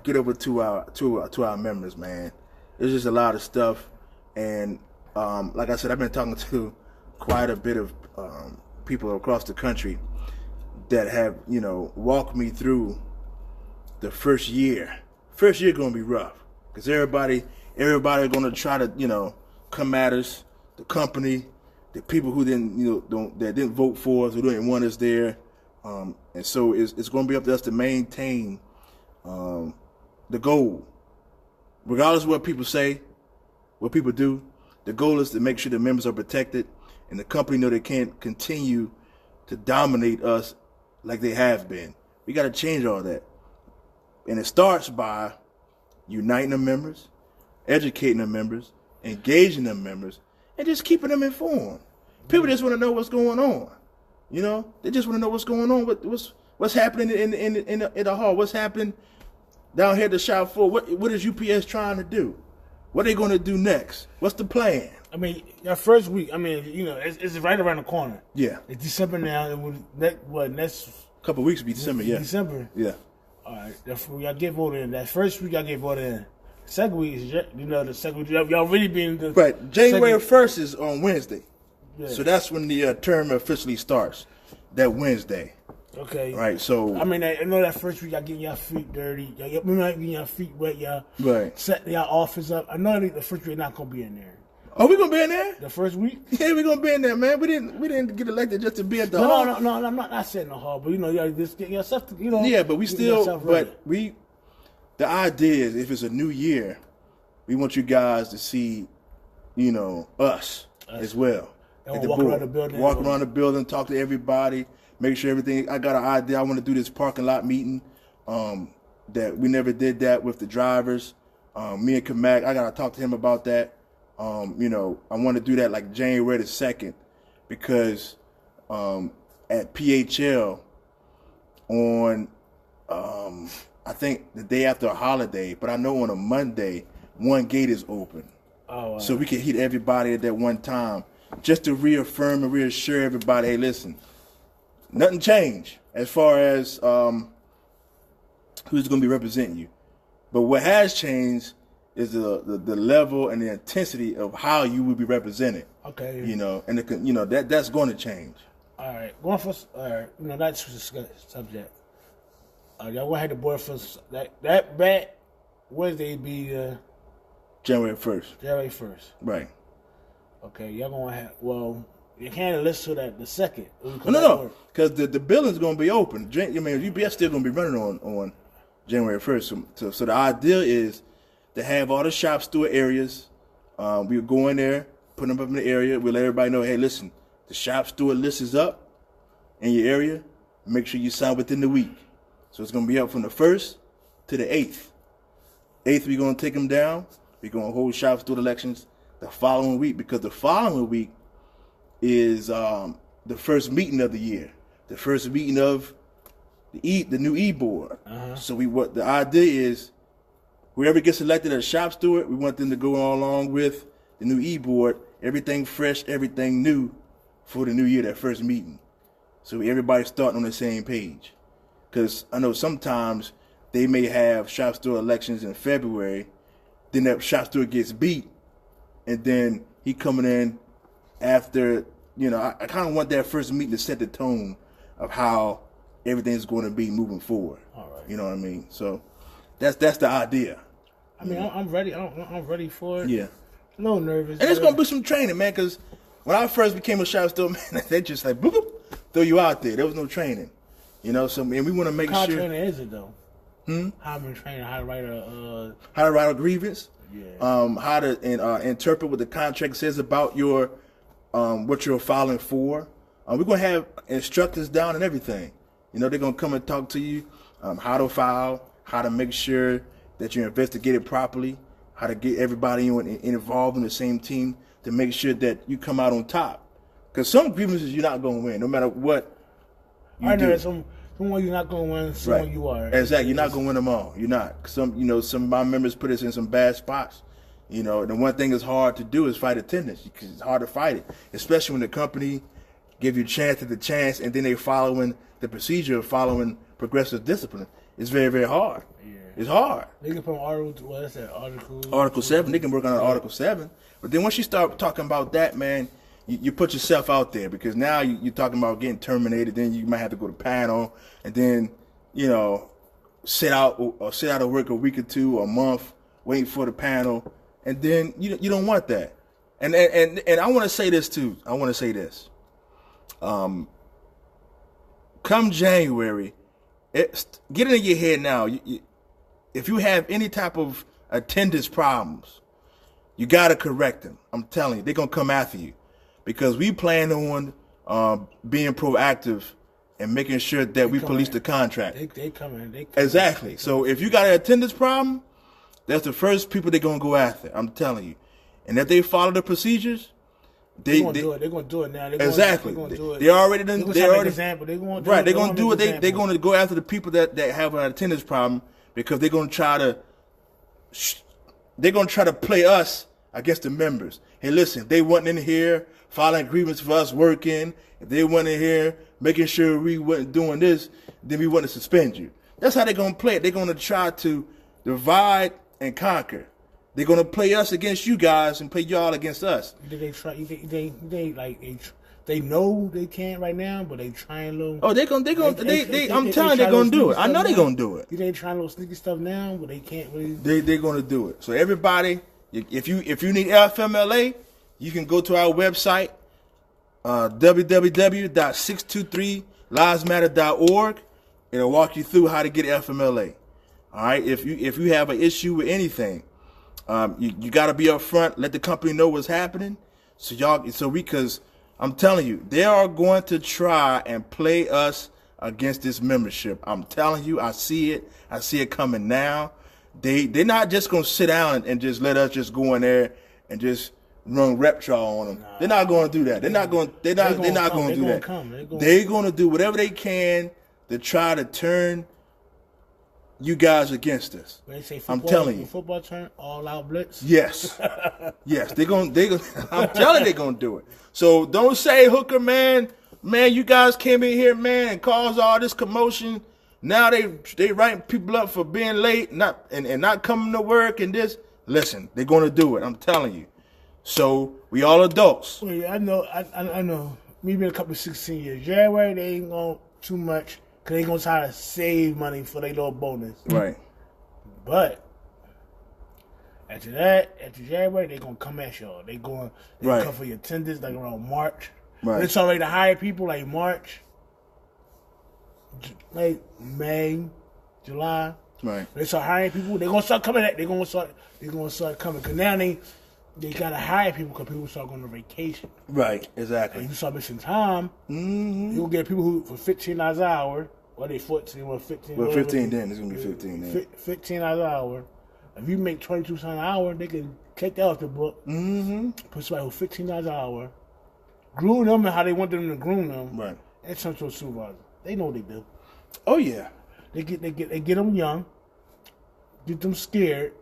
get over to our members, man. There's just a lot of stuff, and like I said, I've been talking to quite a bit of people across the country that have walked me through the first year. First year gonna be rough because everybody gonna try to come at us, the company, the people who didn't vote for us, who didn't want us there, and so it's going to be up to us to maintain the goal, regardless of what people say, what people do. The goal is to make sure the members are protected, and the company know they can't continue to dominate us like they have been. We got to change all that, and it starts by uniting the members, educating the members, engaging them members, and just keeping them informed. People just want to know what's going on. They just want to know what's going on. What's happening in the hall? What's happening down here at the shop floor? What is UPS trying to do? What are they going to do next? What's the plan? I mean, your first week. I mean, it's right around the corner. Yeah. It's December now. Next couple of weeks will be December. Yeah. December. Yeah. All right. Y'all get voted in. That first week, y'all get voted in. Second week is, the second week, y'all really being the... Right. January 1st is on Wednesday. Yeah. So that's when the term officially starts, that Wednesday. Okay. Right, so... I mean, I know that first week y'all getting your feet dirty. Y'all getting your feet wet. Y'all setting y'all office up. I know the first week not going to be in there. Oh, we going to be in there? The first week? Yeah, we going to be in there, man. We didn't get elected just to be at the hall. No, I'm not sitting in the hall, but y'all just get yourself, Yeah, but we still... But the idea is, if it's a new year, we want you guys to see, us as well. And walk around the building. Walk around the building, talk to everybody, make sure everything. I got an idea. I want to do this parking lot meeting. That we never did that with the drivers. Me and Kamak, I got to talk to him about that. I want to do that like January the 2nd because at PHL on I think the day after a holiday, but I know on a Monday, one gate is open. Oh, wow. So we can hit everybody at that one time just to reaffirm and reassure everybody, hey, listen, nothing changed as far as who's going to be representing you. But what has changed is the level and the intensity of how you will be represented. Okay. And that's going to change. All right. Going for that's the subject. Y'all gonna have the board for that bat Wednesday be January 1st. January 1st. Right. Okay, y'all gonna have you can't listen to that the second. No, because the building's gonna be open. I mean, UPS still gonna be running on January 1st. So the idea is to have all the shop steward areas. We'll go in there, put them up in the area. We'll let everybody know, hey, listen, the shop steward list is up in your area. Make sure you sign within the week. So it's gonna be up from the 1st to the 8th. 8th, we're gonna take them down. We're gonna hold shop steward elections the following week, because the following week is the first meeting of the year, the first meeting of the new E-board. So what the idea is, whoever gets elected as shop steward, we want them to go along with the new E-board, everything fresh, everything new for the new year, that first meeting. So everybody's starting on the same page. Because I know sometimes they may have shop steward elections in February, then that shop steward gets beat, and then he coming in after, I kind of want that first meeting to set the tone of how everything's going to be moving forward. All right. You know what I mean? So that's the idea. I mean, I'm ready. I'm ready for it. Yeah. A little nervous. And it's going to be some training, man, because when I first became a shop steward, man, they just like, boop, boop, throw you out there. There was no training. So and we want to make how sure. How training is it, though? How I've been training, how to write a grievance. Yeah. How to interpret what the contract says about your what you're filing for. We're gonna have instructors down and everything. They're gonna come and talk to you how to file, how to make sure that you investigate it properly, how to get everybody involved in the same team to make sure that you come out on top. Because some grievances you're not gonna win, no matter what you do. Some one you're not gonna win, some Right. you are. Exactly, you're not gonna win them all. You're not. Some of my members put us in some bad spots. The one thing that's hard to do is fight attendance, because it's hard to fight it, especially when the company give you chance after chance, and then they following the procedure of following progressive discipline. It's very, very hard. Yeah. It's hard. They can put Article Article 7, they can work on Article 7. But then once you start talking about that, man, you put yourself out there, because now you're talking about getting terminated. Then you might have to go to panel, and then sit out of work a week or two or a month waiting for the panel, and then you don't want that. And I want to say this too. I want to say this. Come January, get it in your head now. If you have any type of attendance problems, you got to correct them. I'm telling you, they're gonna come after you. Because we plan on being proactive and making sure that we police the contract. They coming. Exactly. So if you got an attendance problem, that's the first people they're going to go after. I'm telling you. And if they follow the procedures, they're going to do it. They're going to do it now. Exactly. They're going to do it. They already done. They're going to do it. They're going to go after the people that have an attendance problem, because they're going to try to play us against the members. Hey, listen, they wasn't in here filing agreements for us working. If they wasn't in here making sure we wasn't doing this, then we want to suspend you. That's how they're going to play it. They're going to try to divide and conquer. They're going to play us against you guys and play y'all against us. They know they can't right now, but they trying a little. Oh, I'm telling you, they're going to do it. I know they're going to do it. They trying a little sneaky stuff now, but they can't really. They're going to do it. So everybody, if you need FMLA, you can go to our website, www.623livesmatter.org. It'll walk you through how to get FMLA. All right. If you have an issue with anything, you got to be upfront. Let the company know what's happening. Because I'm telling you, they are going to try and play us against this membership. I'm telling you, I see it. I see it coming now. They're not just going to sit down and just let us just go in there and just run rep trial on them. Nah, they're not going to do that. They're not going to do that. They're going to do whatever they can to try to turn you guys against us. When they say I'm telling you. Football turn, all out blitz. Yes. Yes. I'm telling you, they're going to do it. So don't say, Hooker, man, you guys came in here, man, and caused all this commotion. Now they writing people up for being late, and not coming to work and this. Listen, they're going to do it. I'm telling you. So we all adults. Well, yeah, I know. Me being a couple of 16 years. January, they ain't going too much, because they going to try to save money for their little bonus. Right. But After that, after January, they're gonna come at y'all. They gonna Right. come for your attendance like around March. Right. When it's already to hire people like March, like May, July. Right. They start hiring people. They're gonna start coming. They're gonna start coming. Cause now they gotta hire people because people start going on vacation. Right. And Exactly. you start missing time. Mm-hmm. You'll get people who for $15 an hour. Or they 14 or 15. Well, whatever 15 they- then. It's gonna be 15 then. $15 an hour. If you make 22 cents an hour, they can take that off the book. Mm-hmm. Put somebody who $15 an hour, groom them and how they want them to groom them, Right. and some sort of supervisor. They know what they do. Oh yeah. They get them young, get them scared.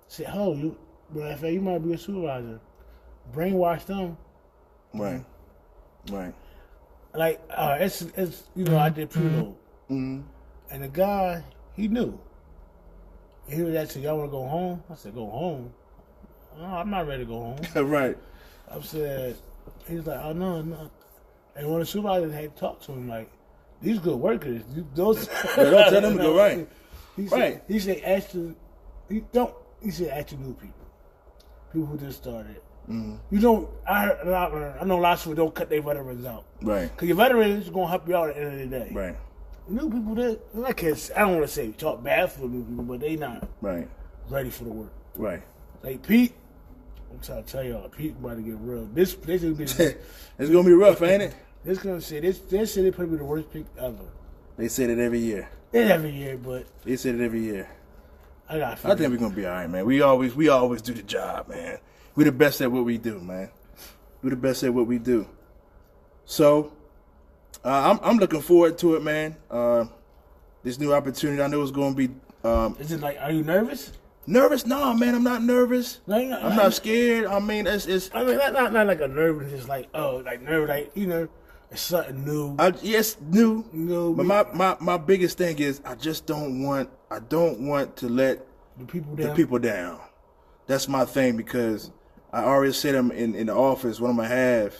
Say, "Oh, you might be a supervisor." Brainwash them. Right. Right. Like it's I did preload, Mm-hmm. and the guy he knew. He was asking, "Y'all want to go home?" I said, "Go home." Oh, I'm not ready to go home. Right. I said, he was like, "Oh no." And when the supervisor had talked to him, like, these good workers, those don't tell them to go right. He said, Right. He said, actually, He said, actually, new people who just started. Mm-hmm. You don't. I know lots of people don't cut their veterans out. Right. Because your veterans are gonna help you out at the end of the day. Right. New people that I don't want to say talk bad for new people, but they not Right. ready for the work. Right. Like Pete, I'm trying to tell y'all, Pete about to get real. This is It's gonna be rough, ain't it? this gonna say this city probably the worst pick ever. They said it every year. It's every year, but They said it every year. I I think we're gonna be all right, man. We always do the job, man. We're the best at what we do, man. We're the best at what we do. So, I'm looking forward to it, man. This new opportunity, I know it's gonna be. Is it like? Are you nervous? Nervous? No, man. I'm not nervous. No, I'm not scared. I mean, it's. I mean, not like a nervous. It's like nervous, like it's something new. Yes, new. No, But my biggest thing is I don't want to let the people down. That's my thing, because I already said in the office, what I'm gonna have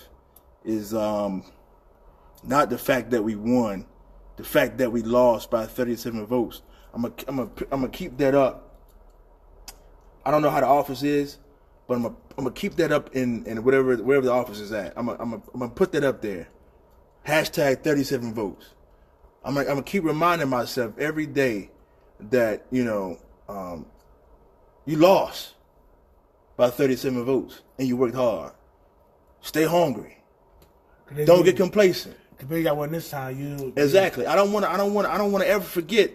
is not the fact that we won, the fact that we lost by 37 votes. I'm gonna keep that up. I don't know how the office is, but I'm gonna keep that up in wherever the office is at. I'm gonna put that up there. Hashtag 37 votes. I'm gonna keep reminding myself every day that you lost by 37 votes and you worked hard. Stay hungry. Don't get complacent. Because got one this time. Exactly. I don't want to ever forget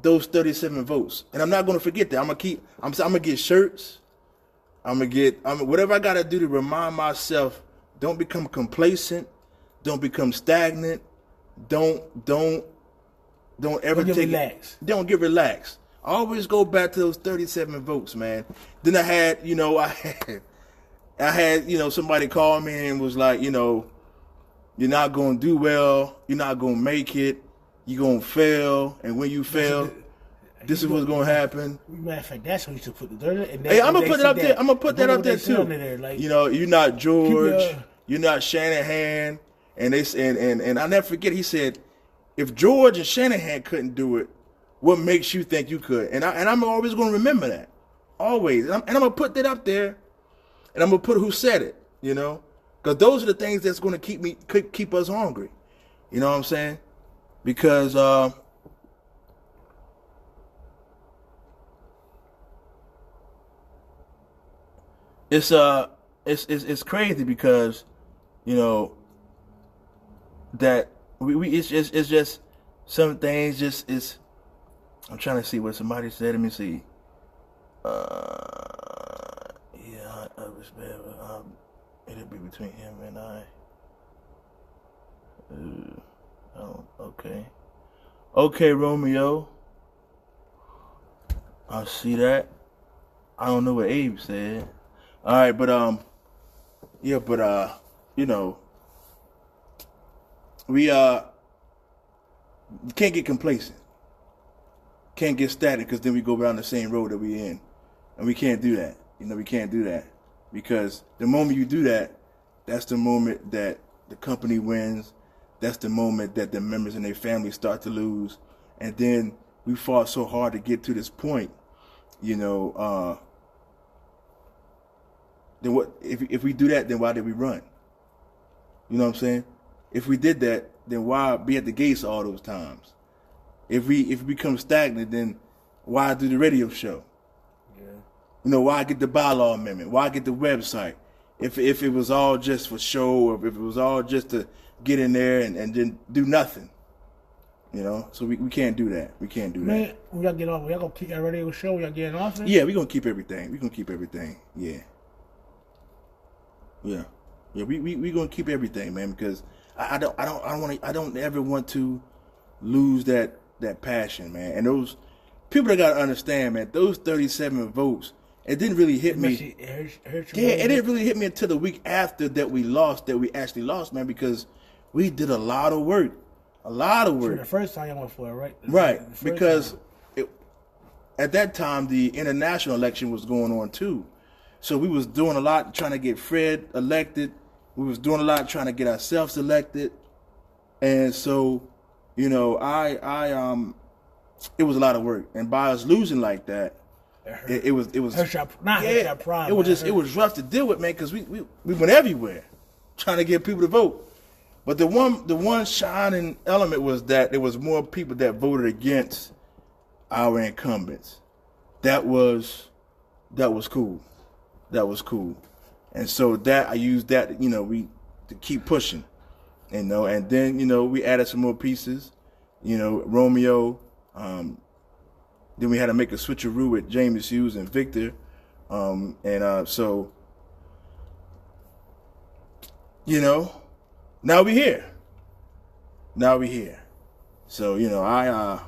those 37 votes, and I'm not going to forget that. I'm gonna get shirts. Whatever I got to do to remind myself. Don't become complacent. Don't become stagnant. Don't ever get relaxed. Don't get relaxed. Always go back to those 37 votes, man. Then I had somebody call me and was like, you're not going to do well. You're not going to make it. You're going to fail. And when you fail, this is what's going to happen. Matter of fact, that's what you should put the dirt. Hey, I'm going to put it up there. I'm going to put that up there too. Like, you're not George. You're not Shanahan. And I never forget, he said, if George and Shanahan couldn't do it, what makes you think you could? And I'm always going to remember that. Always. And I'm going to put that up there. And I'm going to put who said it, Because those are the things that's going to keep us hungry. You know what I'm saying? Because it's crazy because, that it's just some things just is. I'm trying to see what somebody said. Let me see. Yeah, I was bad. It'll be between him and I. Oh, okay. Okay, Romeo. I see that. I don't know what Abe said. All right, but yeah, but we can't get complacent. Can't get static, because then we go down the same road that we in. And we can't do that. We can't do that. Because the moment you do that, that's the moment that the company wins. That's the moment that the members and their families start to lose. And then we fought so hard to get to this point, then what? If we do that, then why did we run? You know what I'm saying? If we did that, then why be at the gates all those times? If we become stagnant, then why do the radio show? Yeah. You know, why get the bylaw amendment? Why get the website? If it was all just for show, or if it was all just to get in there and then do nothing. You know, so we can't do that. We can't do that. Man, we gotta get off. We gotta keep that radio show. We gotta get off it. Yeah, we're gonna keep everything. We're gonna keep everything. Yeah. Yeah. Yeah, we gonna keep everything, man, because I don't ever want to lose that passion, man. And those people that gotta understand, man, those 37 votes, it didn't really hit me. It didn't really hit me until the week after that we actually lost, man, because we did a lot of work. A lot of work. The first time y'all went for it, right? Right, because at that time the international election was going on too, so we was doing a lot trying to get Fred elected. We was doing a lot trying to get ourselves elected, and so, you know, it was a lot of work, and by us losing like that, it was it was rough to deal with, man, because we went everywhere trying to get people to vote. But the one shining element was that there was more people that voted against our incumbents. That was cool. That was cool. And so that I used that, you know, to keep pushing. You know, and then, you know, we added some more pieces. You know, Romeo. Then we had to make a switcheroo with James Hughes and Victor. So, you know, now we here. So, you know,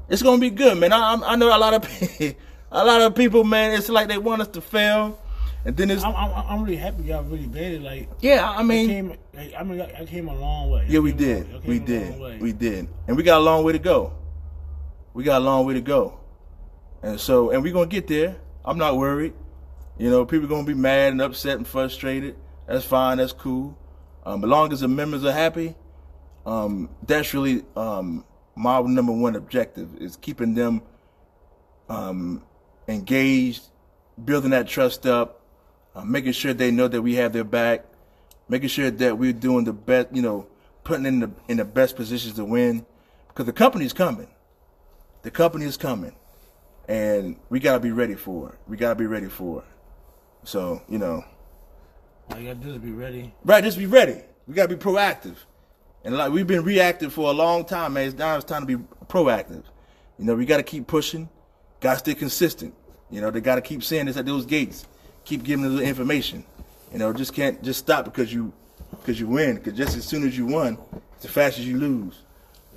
it's gonna be good, man. I know a lot of people, man. It's like they want us to fail, and then I'm really happy y'all really made it. Like, yeah, I came a long way. Yeah, we did, and we got a long way to go. And we're gonna get there. I'm not worried. You know, people gonna be mad and upset and frustrated. That's fine. That's cool. As long as the members are happy, that's really my number one objective, is keeping them engaged, building that trust up, making sure they know that we have their back, making sure that we're doing the best, you know, putting in the best positions to win, because the company's coming. The company is coming, and we gotta be ready for it. So, you know. All you gotta do is be ready. Right, just be ready. We gotta be proactive. And like, we've been reactive for a long time, man. Now it's time to be proactive. You know, we gotta keep pushing. Gotta stay consistent. You know, they gotta keep saying this at those gates. Keep giving them the information. You know, just can't just stop because you win. Because just as soon as you won, it's as fast as you lose.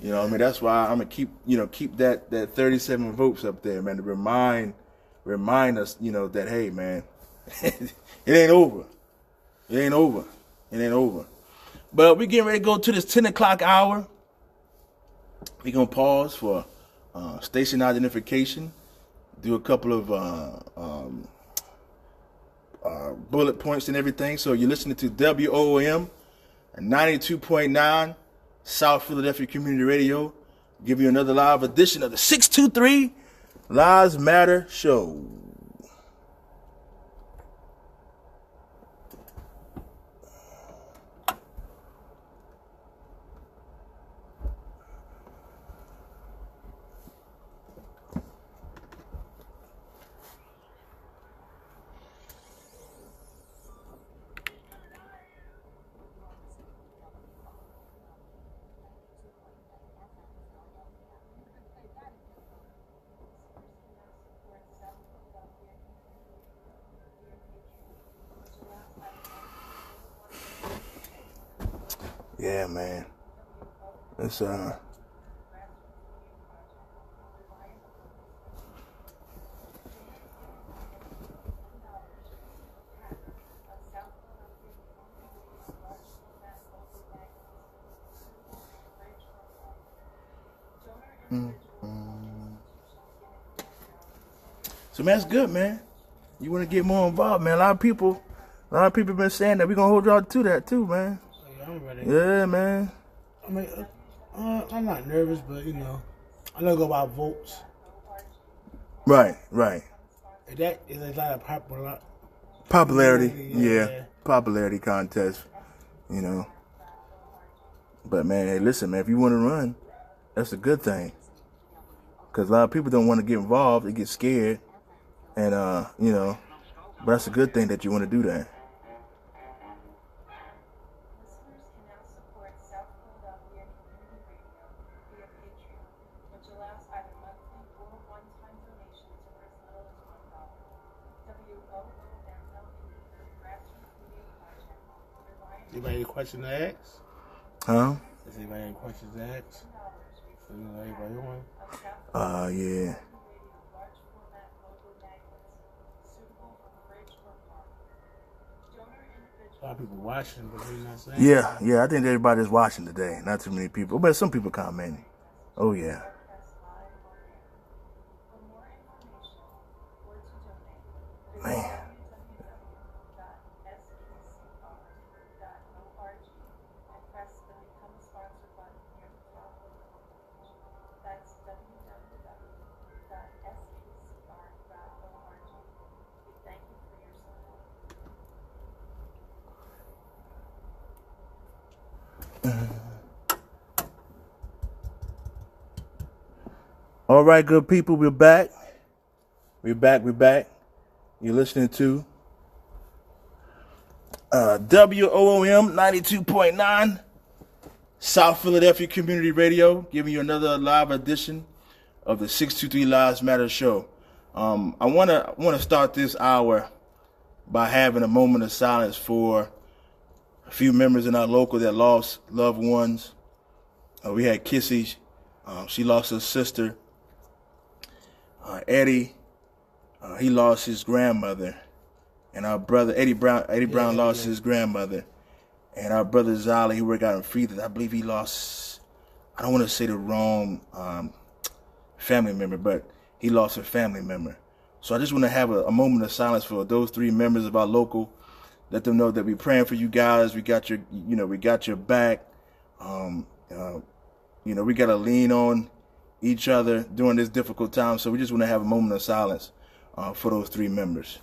You know what I mean? That's why I'm gonna keep that 37 votes up there, man, to remind us, you know, that, hey, man, it ain't over. It ain't over. But we're getting ready to go to this 10 o'clock hour. We're going to pause for station identification, do a couple of bullet points and everything. So you're listening to WOM 92.9 South Philadelphia Community Radio. Give you another live edition of the 623 Lives Matter Show. Yeah, man. It's So, man, that's good, man. You want to get more involved, man. A lot of people been saying that we're going to hold y'all to that, too, man. Yeah, I'm ready. Yeah, man. I mean, I'm not nervous, but, you know, I know go about votes. Right. And that is a lot of popular. Popularity, yeah. Popularity contest, you know. But man, hey, listen, man, if you want to run, that's a good thing. Because a lot of people don't want to get involved, they get scared, and you know, but that's a good thing that you want to do that. Anybody any questions to ask? Huh? Is anybody any questions to ask? Anybody on? Yeah. A lot of people watching, but they're not saying. Yeah, I think everybody's watching today. Not too many people, but some people commenting. Oh, yeah. Man. All right, good people, we're back. We're back. You're listening to WOOM 92.9 South Philadelphia Community Radio, giving you another live edition of the 623 Lives Matter show. I want to start this hour by having a moment of silence for a few members in our local that lost loved ones. We had Kissy. She lost her sister. Eddie, he lost his grandmother. And our brother, Eddie Brown lost his grandmother. And our brother Zali, he worked out in Freedom. I believe he lost, I don't want to say the wrong family member, but he lost a family member. So I just want to have a moment of silence for those three members of our local. Let them know that we're praying for you guys. We got your, we got your back. We got to lean on each other during this difficult time. So we just want to have a moment of silence for those three members.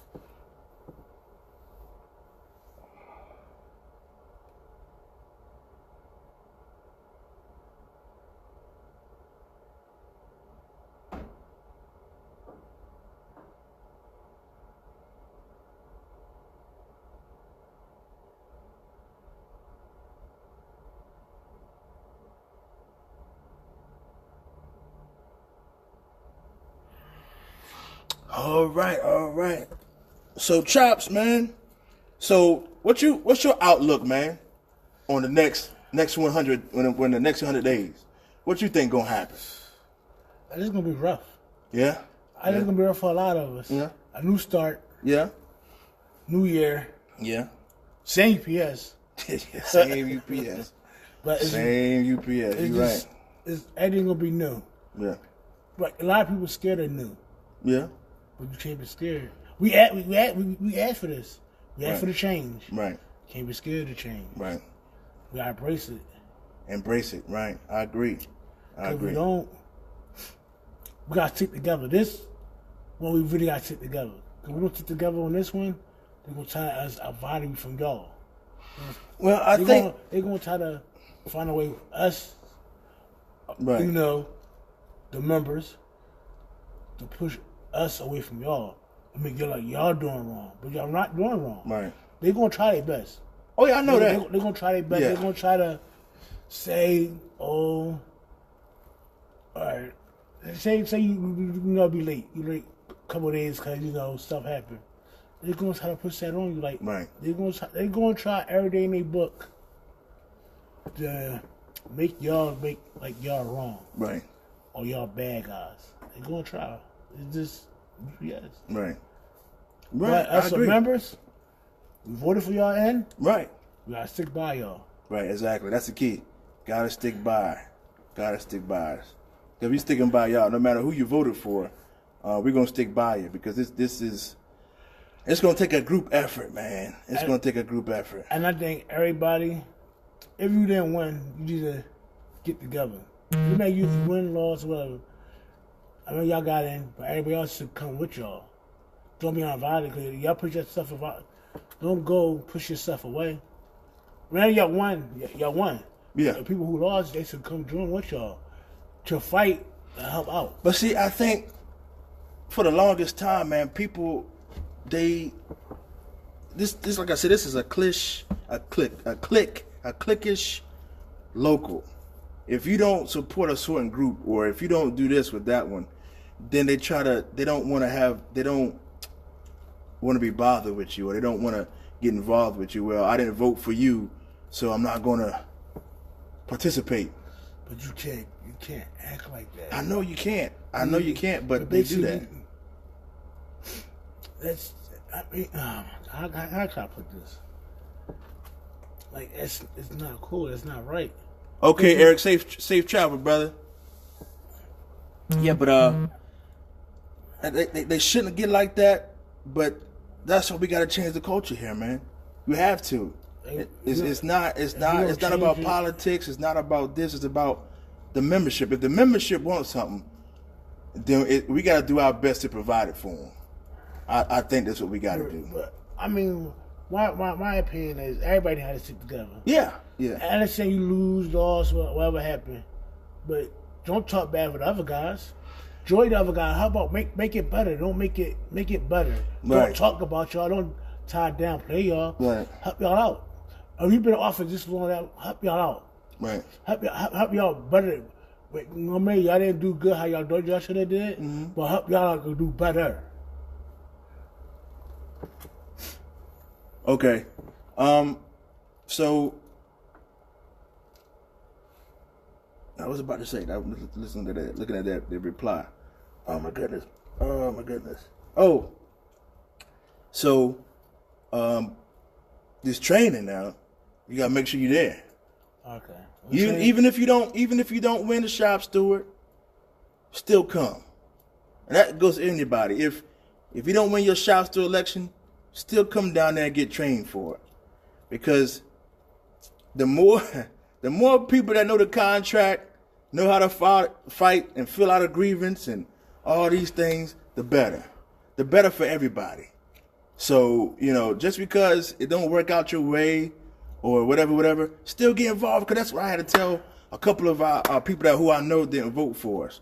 All right. So Chops, man. So what's your outlook, man, on the next 100 when the next 100 days? What you think gonna happen? It's gonna be rough. Yeah. I think it's gonna be rough for a lot of us. Yeah. A new start. Yeah. New year. Yeah. Same UPS. Same UPS. But Same UPS. You're right. Everything gonna be new. Yeah. But a lot of people scared of new. Yeah. But you can't be scared. We asked for this. We asked for the change. Right. Can't be scared of change. Right. We gotta embrace it. Embrace it. Right. I agree. We gotta stick together. This one we really gotta stick together. If we don't stick together on this one, they're gonna try us avoid you from y'all. Well, I think they're gonna try to find a way us, right. The members, to push us away from y'all. I mean, you're like, y'all doing wrong, but y'all not doing wrong. Right. They're going to try their best. Oh, yeah, I know that. They're going to try their best. Yeah. They're going to try to say, all right, say you be late. You're late a couple of days because, stuff happened. They're going to try to push that on you. Like, right. They're going to try every day in their book to make y'all wrong. Right. Or y'all bad guys. They're going to try. It's just, yes. Right. But us as members, we voted for y'all in. Right. We got to stick by y'all. Right, exactly. That's the key. Got to stick by. Because we sticking by y'all. No matter who you voted for, we're going to stick by you. Because it's going to take a group effort, man. It's going to take a group effort. And I think everybody, if you didn't win, you need to get together. You may win, loss, whatever. I know y'all got in, but everybody else should come with y'all. Don't be undivided because y'all push that stuff about. Don't go push yourself away. Now y'all won. Y'all won. Yeah. The people who lost, they should come join with y'all to fight and help out. But see, I think for the longest time, man, people this like I said, this is a cliquish local. If you don't support a certain group, or if you don't do this with that one, then they don't want to be bothered with you, or they don't want to get involved with you. Well, I didn't vote for you, so I'm not going to participate. But you can't act like that. I know you can't. But they do that. That's, I mean, how can I put this? Like, it's not cool. It's not right. Okay, Eric, safe travel, brother. Yeah, but they shouldn't get like that. But that's what we got to change the culture here, man. We have to. It's not about politics. It's not about this. It's about the membership. If the membership wants something, then we got to do our best to provide it for them. I think that's what we got to do. But, I mean, my opinion is everybody has to stick together. Yeah. I understand you lose, lost, whatever happened, but don't talk bad for the other guys. Join the other guy. How about make it better? Don't make it better. Right. Don't talk about y'all. Don't tie down, play y'all. Right. Help y'all out. If you've been offered this long, help y'all out. Right. Help y'all better. Maybe y'all didn't do good how y'all thought y'all should have did, but help y'all out to do better. Okay. So I was about to say that. Listening to that, looking at that, the reply. Oh my goodness. Oh. So, this training now, you gotta make sure you're there. Okay. Even if you don't win the shop steward, still come. And that goes to anybody. If you don't win your shop steward election, still come down there and get trained for it. Because the more people that know the contract, know how to fight and fill out a grievance and all these things, the better. The better for everybody. So, just because it don't work out your way or whatever, still get involved. Because that's what I had to tell a couple of our people who I know didn't vote for us.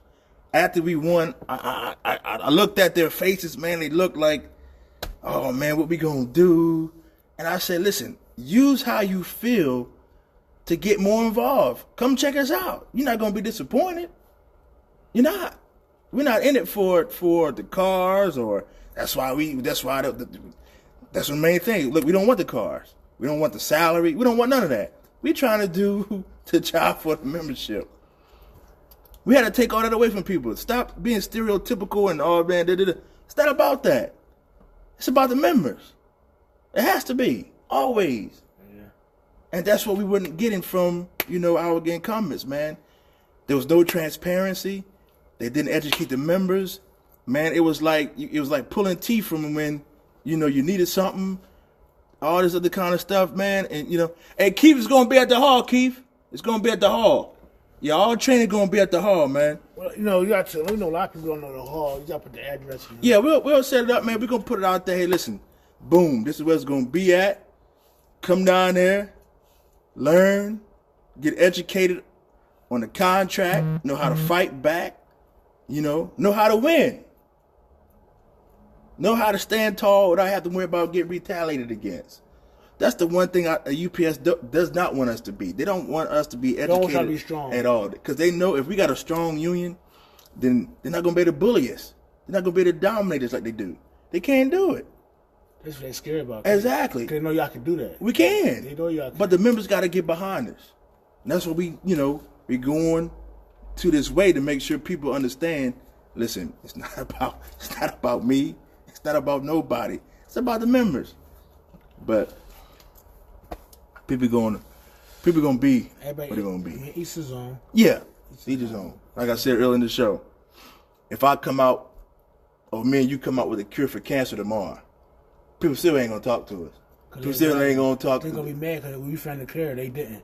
After we won, I looked at their faces, man. They looked like, oh, man, what we going to do? And I said, listen, use how you feel to get more involved. Come check us out. You're not going to be disappointed. You're not. We're not in it for the cars, or that's the main thing. Look, we don't want the cars. We don't want the salary. We don't want none of that. We're trying to do the job for the membership. We had to take all that away from people. Stop being stereotypical and all, man. It's not about that. It's about the members. It has to be. Always. Yeah. And that's what we weren't getting from, our incumbents, man. There was no transparency. They didn't educate the members. Man, it was like pulling teeth from when, you needed something. All this other kind of stuff, man. And, hey, Keith is going to be at the hall, Keith. It's going to be at the hall. Yeah, all training going to be at the hall, man. Well, you got to, a lot of people don't know the hall. You got to put the address in. Yeah, we'll set it up, man. We're going to put it out there. Hey, listen, boom, this is where it's going to be at. Come down there, learn, get educated on the contract, know how to fight back, know how to win. Know how to stand tall without having to worry about getting retaliated against. That's the one thing UPS does not want us to be. They don't want us to be educated at all. Because they know if we got a strong union, then they're not going to be able to bully us. They're not going to be able to dominate us like they do. They can't do it. That's what they're scared about. Exactly. They know y'all can do that. We can. They know y'all can. But the members got to get behind us. And that's what we going to this way to make sure people understand, listen, it's not about me. It's not about nobody. It's about the members. But people gonna be what they're gonna be. Each his own. Yeah, each his own. Like I said earlier in the show, if I come out, or me and you come out with a cure for cancer tomorrow, people still ain't gonna talk to us. People still ain't gonna talk to us. They're gonna be mad because we found the cure, they didn't.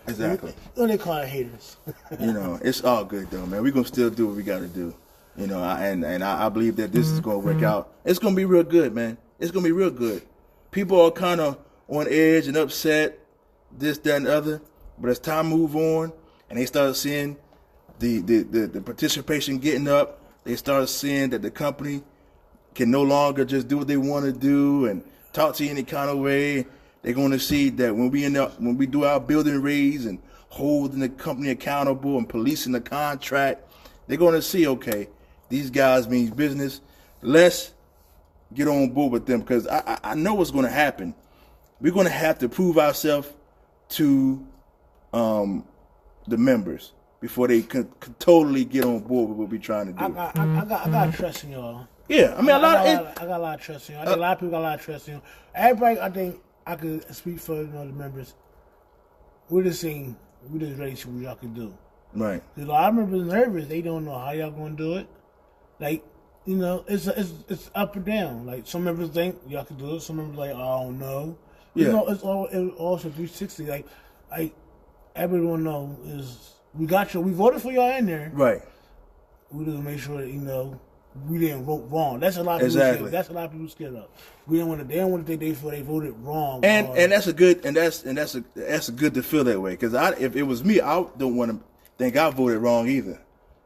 Exactly. They call it haters. It's all good though, man. We're gonna still do what we gotta do. I believe that this is gonna work out. It's gonna be real good, man. It's gonna be real good. people are kind of on edge and upset, this, that, and the other. But as time move on, and they start seeing the participation getting up, they start seeing that the company can no longer just do what they want to do and talk to you any kind of way. They're going to see that when we do our building raids and holding the company accountable and policing the contract, they're going to see, okay, these guys mean business. Let's get on board with them, because I know what's going to happen. We're going to have to prove ourselves to the members before they could totally get on board with what we're trying to do. I got trust in y'all. Yeah, I mean, I got a lot of trust in y'all. I think a lot of people got a lot of trust in y'all. Everybody, I think I could speak for the members. We're just saying, we're just ready to see what y'all can do. Right. Because a lot of members are nervous. They don't know how y'all going to do it. Like, you know, it's up and down. Like, some members think y'all can do it. Some members like, I don't know. Yeah. You know, it's also 360. Like everyone know is we got you. We voted for y'all in there. Right. We just make sure that, you know, we didn't vote wrong. That's a lot of exactly. people. That's a lot of people scared of. We don't want to. They don't want to think they voted wrong. And that's a good that's a good to feel that way, because if it was me, I don't want to think I voted wrong either.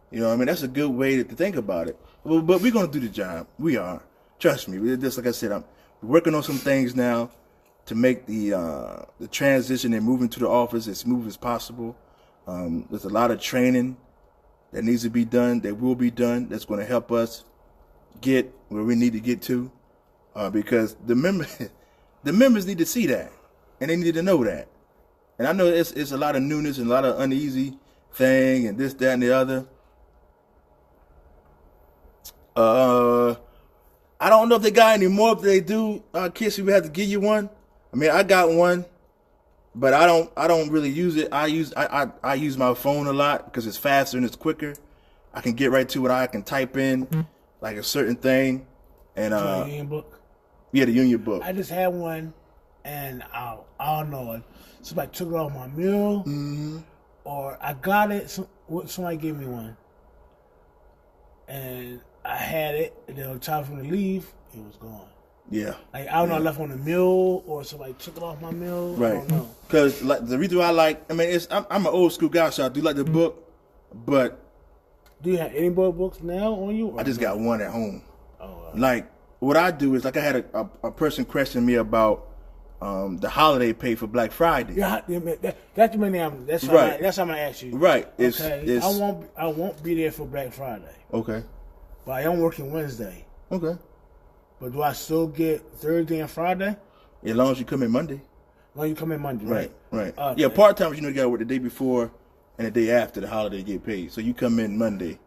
You know what I mean? That's a good way to think about it. But we're gonna do the job. We are. Trust me. Just like I said, I'm working on some things now to make the transition and moving to the office as smooth as possible. There's a lot of training that needs to be done, that will be done, that's going to help us get where we need to get to, because the members need to see that, and they need to know that. And I know it's a lot of newness and a lot of uneasy thing and this, that, and the other. I don't know if they got any more. If they do, Kissy, we have to give you one. I mean, I got one, but I don't really use it. I use my phone a lot because it's faster and it's quicker. I can get right to it. I can type in like a certain thing, and the union book. Yeah, the union book. I just had one, and I don't know. Somebody took it off my meal, or I got it. Somebody gave me one, and I had it, and then it was time for me to leave. It was gone. Yeah. Like, I don't know, I left on the meal or somebody took it off my meal. Right. I don't know. Because like, the reason why I'm an old school guy, so I do like the book, but. Do you have any more books now on you? I just got one at home. Oh, like, what I do is, like, I had a person question me about the holiday pay for Black Friday. Yeah, that's the main thing. That's right. That's how I'm going to ask you. Right. Okay. I won't be there for Black Friday. Okay. But I am working Wednesday. Okay. But do I still get Thursday and Friday? As long as you come in Monday. Well, you come in Monday, right? Right. Okay. Yeah, part-timers, you got to work the day before and the day after the holiday get paid. So you come in Monday,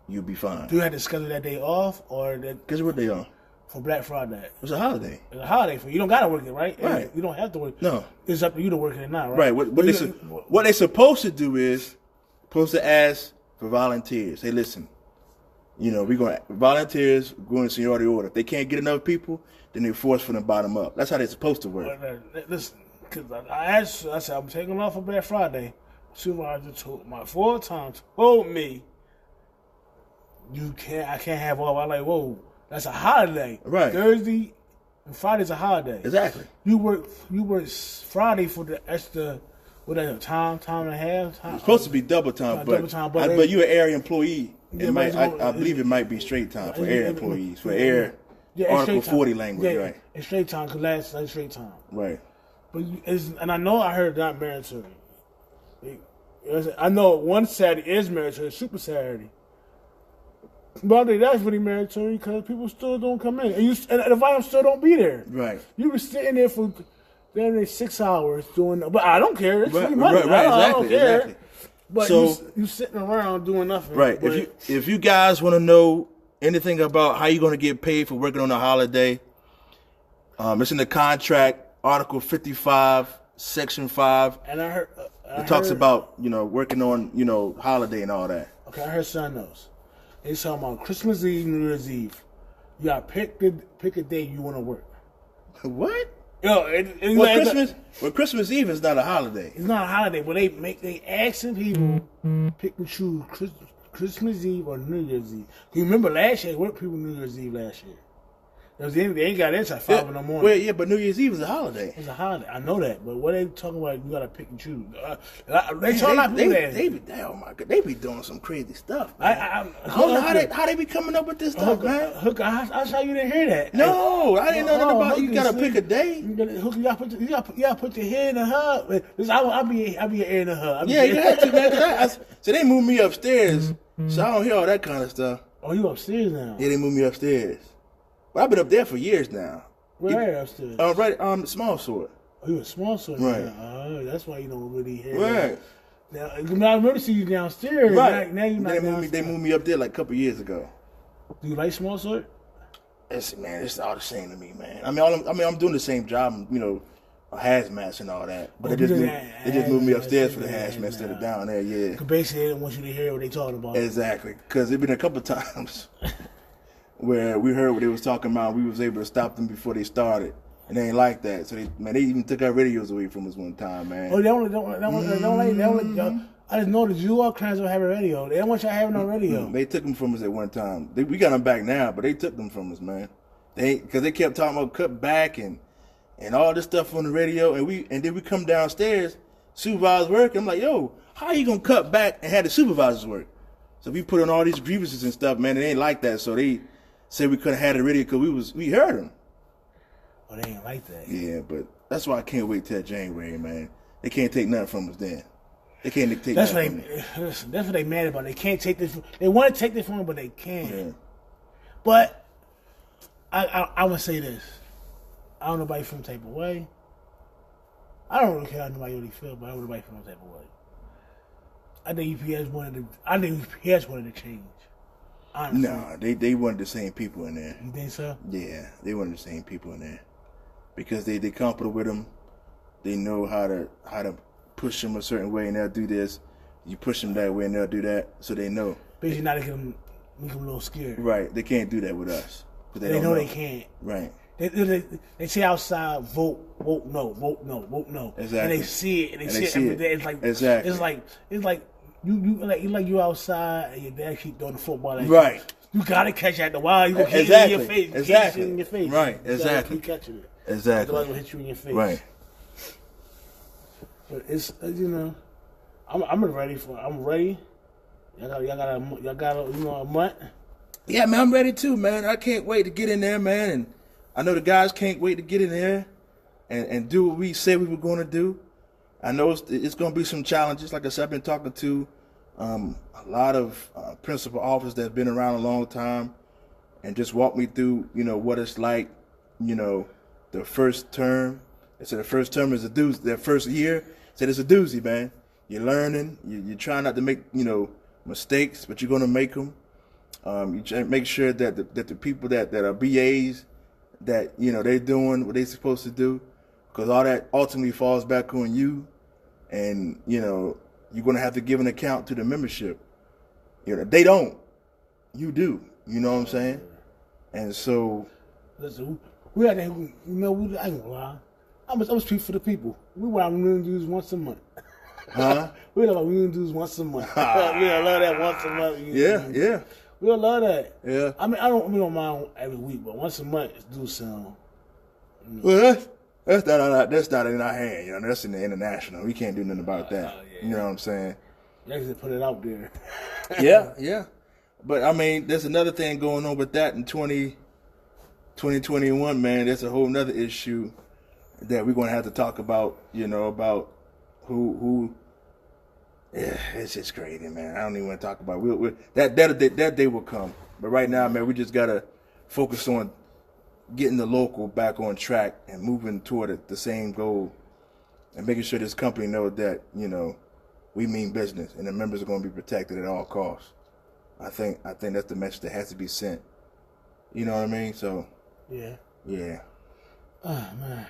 you'll be fine. Do you have to schedule that day off or that? Because what day on? For Black Friday. It's a holiday. It's a holiday for you. You don't got to work it, right? Right. You don't have to work. No. It's up to you to work it or not, right? Right. What they're supposed to do is supposed to ask for volunteers. Hey, listen. You know, we're going to volunteers go in seniority order. If they can't get enough people, then they're forced from the bottom up. That's how they're supposed to work. Listen, because I said, I'm taking off for Black Friday. Supervisor told my full-time told me, I can't have all. I'm like, whoa, that's a holiday. Right. Thursday and Friday's a holiday. Exactly. You work Friday for the extra, time and a half? It's supposed to be double time, but you're an area employee. I believe it might be straight time for air employees, for air Article 40 language, right? It's straight time, because last night's straight time. Right. But and I know I heard not mandatory. I know one Saturday is mandatory, Super Saturday. But I think that's really mandatory because people still don't come in. And the volume still don't be there. Right. You were sitting there for 6 hours doing, but I don't care. It's free money. Right, I don't care. Exactly. But so, you sitting around doing nothing. Right. If you guys want to know anything about how you're going to get paid for working on a holiday, it's in the contract, Article 55, Section 5. And I heard it talks about working on holiday and all that. Okay, I heard son knows. It's talking about Christmas Eve, New Year's Eve. You got to pick a day you want to work. What? Christmas Eve is not a holiday. It's not a holiday, but they asking people pick and choose Christmas Eve or New Year's Eve. You remember last year, what people New Year's Eve last year? Because they ain't got this at 5 in the morning. Well, yeah, but New Year's Eve is a holiday. It's a holiday. I know that, but what they talking about? You gotta pick and choose. They talking about people that. Oh my God, they be doing some crazy stuff. I don't know how they be coming up with this stuff, man. Hooker, I saw you didn't hear that. No, I didn't know nothing about. You gotta pick a day. Hooker, you gotta put your head in the hub. I'll be your ear in the hub. Yeah, you have to, man. So they moved me upstairs, so I don't hear all that kind of stuff. Oh, you upstairs now? Yeah, they moved me upstairs. But I've been up there for years now. Where are you upstairs? Right, Small Sword. Oh, you a Small Sword? Right. Oh, that's why you don't really hear right. that. Now, I remember seeing you downstairs. Right. Now you're not downstairs. They moved me up there like a couple years ago. Do you like Small Sword? It's all the same to me, man. I'm doing the same job, you know, hazmats and all that. But they just moved me upstairs for the hazmat instead of down there, yeah. Basically, they don't want you to hear what they talking about. Exactly. Because there's been a couple times where we heard what they was talking about. We was able to stop them before they started. And they ain't like that. So they even took our radios away from us one time, man. Oh, they I just know the New York Crowns don't have a radio. They don't want y'all having no radio. They took them from us at one time. We got them back now, but they took them from us, man. Because they kept talking about cut back and all this stuff on the radio, and then we come downstairs, supervisors work. I'm like, yo, how you gonna cut back and have the supervisors work? So we put on all these grievances and stuff, man. It ain't like that. So they said we couldn't have the radio because we heard them. Oh, they ain't like that. Yeah, but that's why I can't wait till January, man. They can't take nothing from us then. They can't take that's nothing what that's what they mad about. They can't take this. They want to take this from them, but they can't. Yeah. But I would say this. I don't know nobody feel the type of way. I don't really care how nobody really feel, but I don't know nobody feel the type of way. I think UPS wanted to change. Honestly. No, they wanted the same people in there. You think so? Yeah, they wanted the same people in there because they comfortable with them. They know how to push them a certain way, and they'll do this. You push them that way, and they'll do that. So they know. Basically, not to make them a little scared. Right? They can't do that with us. They know they can't. Right. They say outside, vote no, vote no, vote no. Exactly. And they see it, and they see it every day. It's like exactly. It's like you outside and your dad keep throwing the football at you. Right. You gotta catch it at the wild. You exactly. Hit it in your face. You exactly. Hit it in your face. Right. You exactly. Keep catching it. Exactly. Otherwise, it'll hit you in your face. Right. But it's I'm ready. Y'all got a month. Yeah, man, I'm ready too, man. I can't wait to get in there, man, and I know the guys can't wait to get in there and do what we said we were going to do. I know it's going to be some challenges. Like I said, I've been talking to a lot of principal officers that have been around a long time and just walk me through, you know, what it's like, you know, the first term. They said the first term is a doozy. Their first year, said it's a doozy, man. You're learning. You're trying not to make, you know, mistakes, but you're going to make them. You make sure that the people that are BAs, that, you know, they're doing what they're supposed to do, because all that ultimately falls back on you, and, you know, you're going to have to give an account to the membership. You know, they don't. You do. You know what I'm saying? And so, listen, we had that. You know, I ain't gonna lie. I'm gonna speak for the people. We were out doing dues once a month. huh? We love we dues once a month. We love that once a month. Yeah. We love that. Yeah. I mean, we don't mind every week, but once a month is do some. Well, that's not in our hand. You know, that's in the international. We can't do nothing about that. Yeah. You know what I'm saying? You actually put it out there. Yeah. But I mean, there's another thing going on with that in 2021, man. There's a whole nother issue that we're going to have to talk about. You know, about who. Yeah, it's just crazy, man. I don't even want to talk about it. That day will come. But right now, man, we just got to focus on getting the local back on track and moving toward it, the same goal, and making sure this company knows that, you know, we mean business and the members are going to be protected at all costs. I think that's the message that has to be sent. You know what I mean? So, yeah. Oh, man.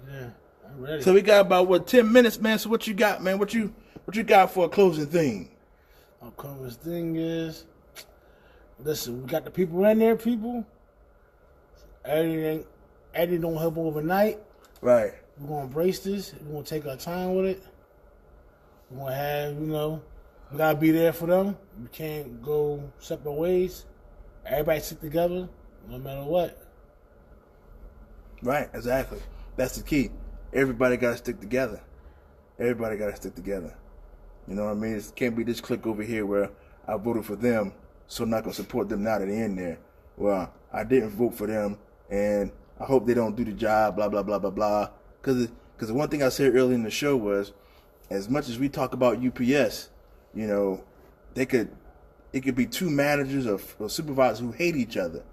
Yeah, I'm ready. So we got about, 10 minutes, man. So what you got, man? What you got for a closing thing? Our closing thing is, listen, we got the people in there, people. Everything don't help overnight. Right. We're going to embrace this. We're going to take our time with it. We're going to have, you know, we got to be there for them. We can't go separate ways. Everybody stick together, no matter what. Right, exactly. That's the key. Everybody got to stick together. Everybody got to stick together. You know what I mean? It can't be this clique over here where I voted for them, so I'm not going to support them now that they're in there. Well, I didn't vote for them, and I hope they don't do the job, blah, blah, blah, blah, blah. Because the one thing I said earlier in the show was, as much as we talk about UPS, you know, it could be two managers or supervisors who hate each other.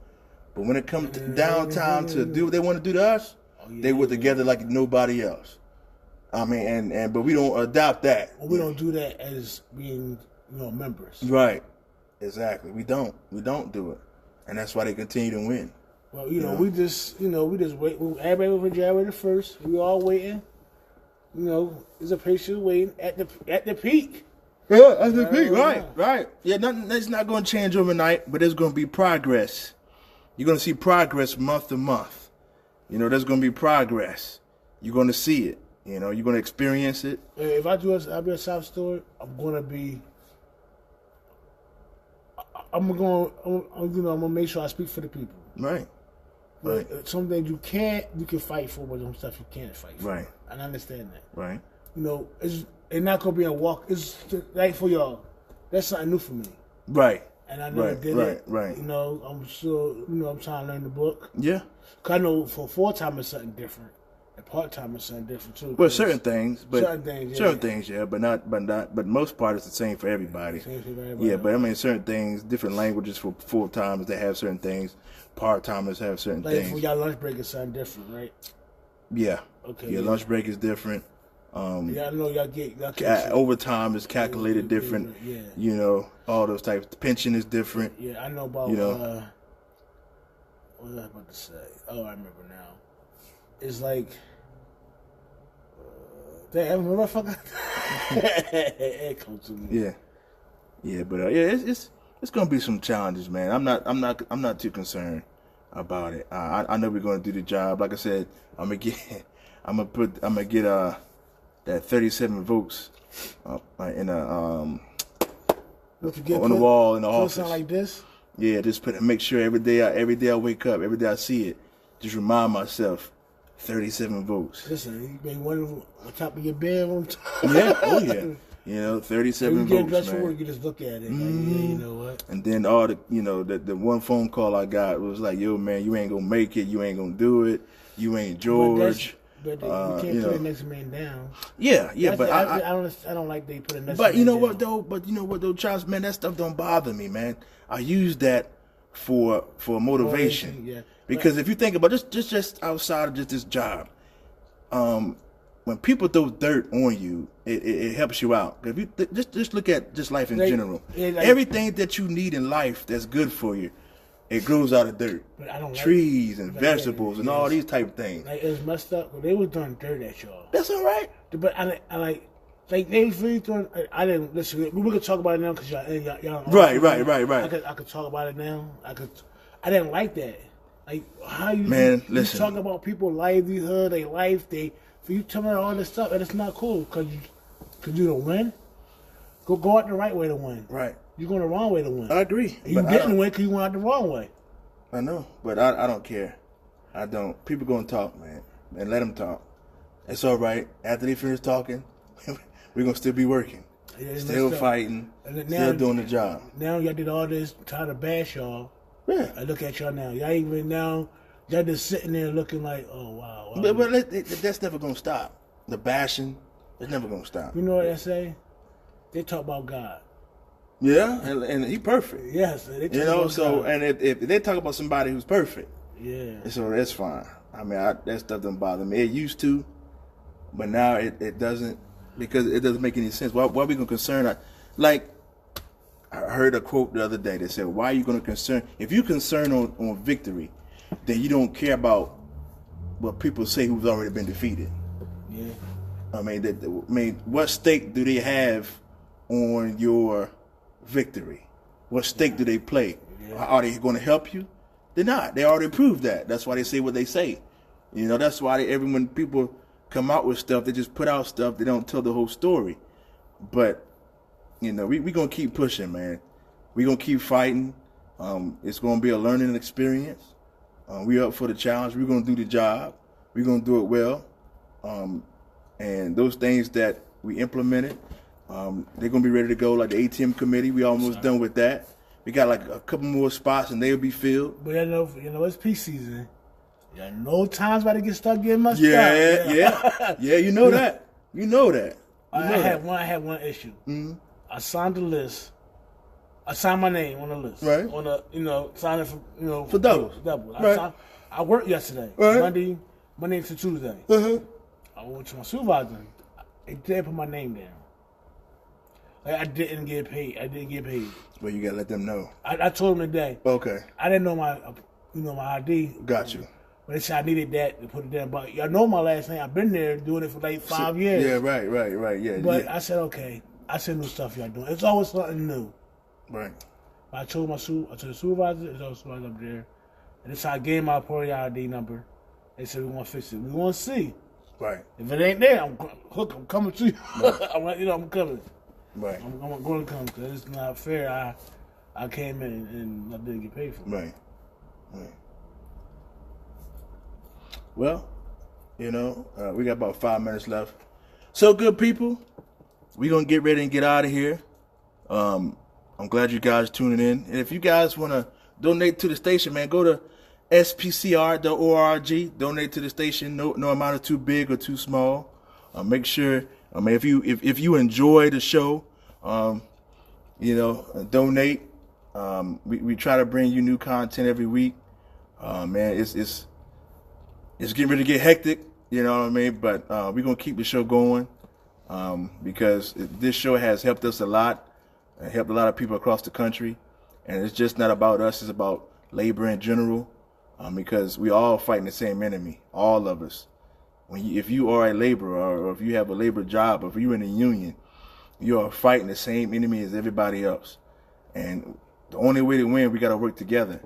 But when it comes to downtown to do what they want to do to us, they work together like nobody else. I mean, but we don't adopt that. Well, we don't do that as being, members. Right. Exactly. We don't do it. And that's why they continue to win. Well, we just wait. Everybody was for January the 1st. We all waiting. There's a patient waiting at the peak. Yeah, at the peak. Right. Yeah, that's not going to change overnight, but there's going to be progress. You're going to see progress month to month. There's going to be progress. You're going to see it. You're going to experience it. If I'll be a South Store, I'm going to make sure I speak for the people. Right. Right. Some things you can fight for, but some stuff you can't fight for. Right. And I understand that. Right. It's not going to be a walk. It's like for y'all. That's something new for me. Right. And I never did it. Right. I'm still, I'm trying to learn the book. Yeah. Because I know for full-time it's something different. And part-time is something different too. Well, certain things, but most part it's the same for everybody. Same for everybody. Yeah, but I mean certain things, different languages for full-timers, they have certain things. Part-timers have certain things. Like for y'all lunch break is something different, right? Yeah. Okay. Your lunch break is different. I know y'all overtime is calculated different. Yeah. All those types. The pension is different. Yeah, I know about. What was I about to say? Oh, I remember now. It's like, damn, motherfucker. It comes to me. Yeah, but it's gonna be some challenges, man. I'm not too concerned about it. I know we're gonna do the job. Like I said, I'm gonna get that 37 votes on the wall in the office. Sound like this? Yeah, just make sure every day I wake up, every day I see it, just remind myself, 37 votes. Listen, you been one on top of your bedroom. Yeah, oh yeah. 37 when you votes, get dressed man. for work, you just look at it. Mm-hmm. Like, you know what? And then all the one phone call I got was like, yo, man, you ain't gonna make it. You ain't gonna do it. You ain't George. But you can't put the next man down. Yeah, but I don't like they put a next man down. But you know what though, Charles, man, that stuff don't bother me, man. I use that for motivation. Yeah. Because if you think about just outside of just this job, when people throw dirt on you, it helps you out. If you just look at just life in general, everything that you need in life that's good for you, it grows out of dirt. But I don't trees and vegetables and all these type of things. Like it's messed up. They was throwing dirt at y'all. That's all right. But I like they really throwing. I didn't listen. We could talk about it now because y'all. Right. I could talk about it now. I didn't like that. Like how you listen. You talk about people's livelihood, their life, for you telling all this stuff, and it's not cool because you don't win. Go out the right way to win. Right. You're going the wrong way to win. I agree. You didn't win because you went out the wrong way. I know, but I don't care. I don't. People gonna talk, man, and let them talk. It's all right. After they finish talking, we're gonna still be working, still fighting, still doing the job. Now y'all did all this, trying to bash y'all. Yeah. I look at y'all now. Y'all just sitting there looking like, oh wow. But that's never gonna stop. The bashing, it's never gonna stop. You know what they say? They talk about God. Yeah, and he perfect. Yes, and if they talk about somebody who's perfect, yeah, so that's fine. I mean, that stuff doesn't bother me. It used to, but now it doesn't, because it doesn't make any sense. Why are we gonna concern? I heard a quote the other day that said, "Why are you gonna concern? If you concern on victory, then you don't care about what people say who's already been defeated." Yeah, I mean, what stake do they have on your victory? What stake do they play? Yeah. Are they going to help you? They're not. They already proved that. That's why they say what they say. That's why when people come out with stuff, they just put out stuff. They don't tell the whole story. But we gonna keep pushing, man. We gonna keep fighting. It's gonna be a learning experience. We up for the challenge. We're gonna do the job. We're gonna do it well. And those things that we implemented, they're gonna be ready to go. Like the ATM committee, we almost done with that. We got like a couple more spots, and they'll be filled. But you know, it's peak season. You know, times about to start getting much. Yeah. You know that. You know that. I had one issue. Mm-hmm. I signed the list. I signed my name on the list. Right. On the signing for for doubles. Right. I worked yesterday. Right. Monday to Tuesday. Uh-huh. I went to my supervisor. They didn't put my name down. Like I didn't get paid. Well, you gotta let them know. I told them today. Okay. I didn't know my ID. Got you. But they said I needed that to put it down. But y'all know my last name. I've been there doing it for like 5 years. Yeah, right. Yeah. But yeah. I said, okay. I said new stuff y'all doing. It's always something new. Right. I told the supervisor, there's always supervisor up there. And this how I gave my employee ID number. They said, we're going to fix it. We're going to see. Right. If it ain't there, I'm coming to you. Right. I'm coming. Right. I'm going to come because it's not fair. I came in and I didn't get paid for it. Right. Well, we got about 5 minutes left. So, good people, we're going to get ready and get out of here. I'm glad you guys tuning in. And if you guys want to donate to the station, man, go to spcr.org. Donate to the station. No amount is too big or too small. Make sure, if you enjoy the show, donate. We try to bring you new content every week. Man, it's getting ready to get hectic, you know what I mean? But we're going to keep the show going because this show has helped us a lot. It helped a lot of people across the country. And it's just not about us. It's about labor in general because we all fighting the same enemy, all of us. If you are a laborer or if you have a labor job or if you're in a union, you are fighting the same enemy as everybody else. And the only way to win, we got to work together.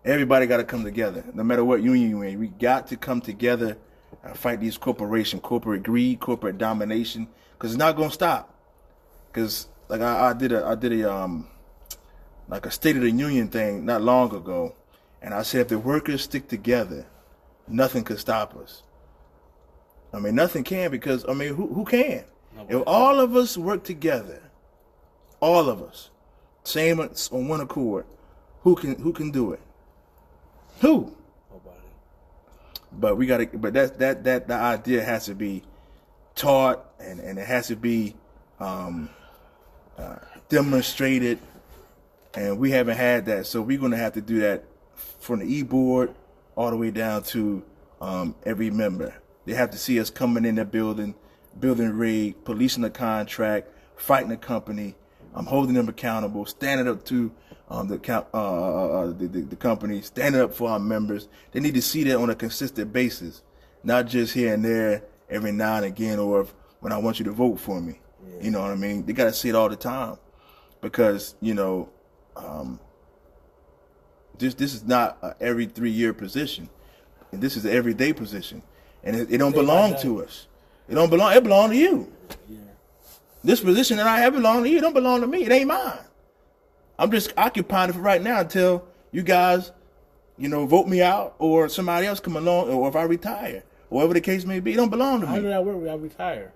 Everybody got to come together. No matter what union you're in, we got to come together and fight these corporations, corporate greed, corporate domination, because it's not going to stop. Because like I did a like a State of the Union thing not long ago, and I said if the workers stick together, nothing could stop us. I mean, nothing can because who can? If all of us work together, all of us, same on one accord, who can do it? Who? Nobody. But that the idea has to be taught and it has to be demonstrated, and we haven't had that, so we're going to have to do that from the e-board all the way down to every member. They have to see us coming in the building rig, policing the contract, fighting the company, holding them accountable, standing up to the company, standing up for our members. They need to see that on a consistent basis, not just here and there, every now and again, or when I want you to vote for me. Yeah. You know what I mean? They got to see it all the time because, this is not a every 3-year position. And this is an everyday position. And it don't belong to us. It belongs to you. Yeah. This position that I have belongs to you. It don't belong to me. It ain't mine. I'm just occupying it for right now until you guys, vote me out or somebody else come along or if I retire. Whatever the case may be, it don't belong to me. How did that work when I retire?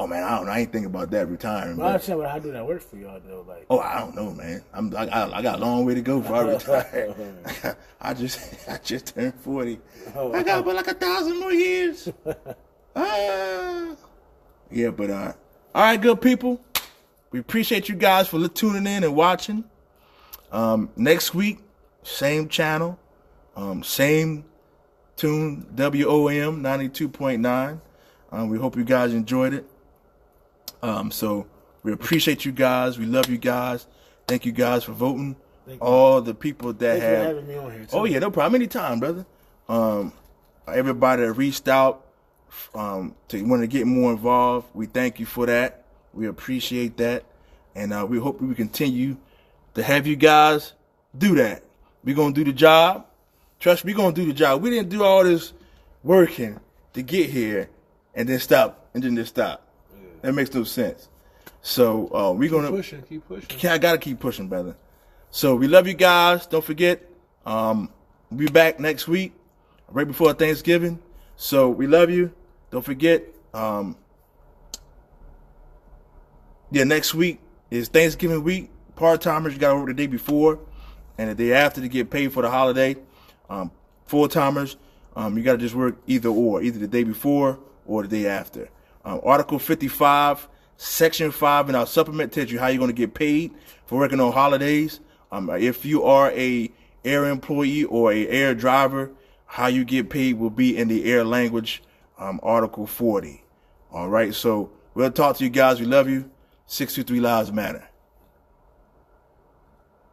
Oh man, I don't know. I ain't thinking about that retiring. Well, I said, how did that work for y'all though? Like, I don't know, man. I got a long way to go before I retire. I just turned 40. I got about like 1,000 more years. Yeah, but all right, good people. We appreciate you guys for tuning in and watching. Next week, same channel, same tune, WOM 92.9. We hope you guys enjoyed it. So we appreciate you guys. We love you guys. Thank you guys for voting. All the people that have. Thanks for having me on here too. Oh yeah, no problem. Anytime, brother. Everybody that reached out to want to get more involved, we thank you for that. We appreciate that, and we hope we continue to have you guys do that. We're gonna do the job. Trust me, we're gonna do the job. We didn't do all this working to get here and then stop and then just stop. Yeah. That makes no sense. So we're gonna keep pushing. I gotta keep pushing, brother. So we love you guys. Don't forget, we'll be back next week, right before Thanksgiving. So we love you. Don't forget, next week is Thanksgiving week. Part-timers, you got to work the day before and the day after to get paid for the holiday. Full-timers, you got to just work either the day before or the day after. Article 55, Section 5 in our supplement tells you how you're going to get paid for working on holidays. If you are a air employee or a air driver, how you get paid will be in the air language, Article 40. All right, so we'll talk to you guys. We love you. 623 Lives Matter.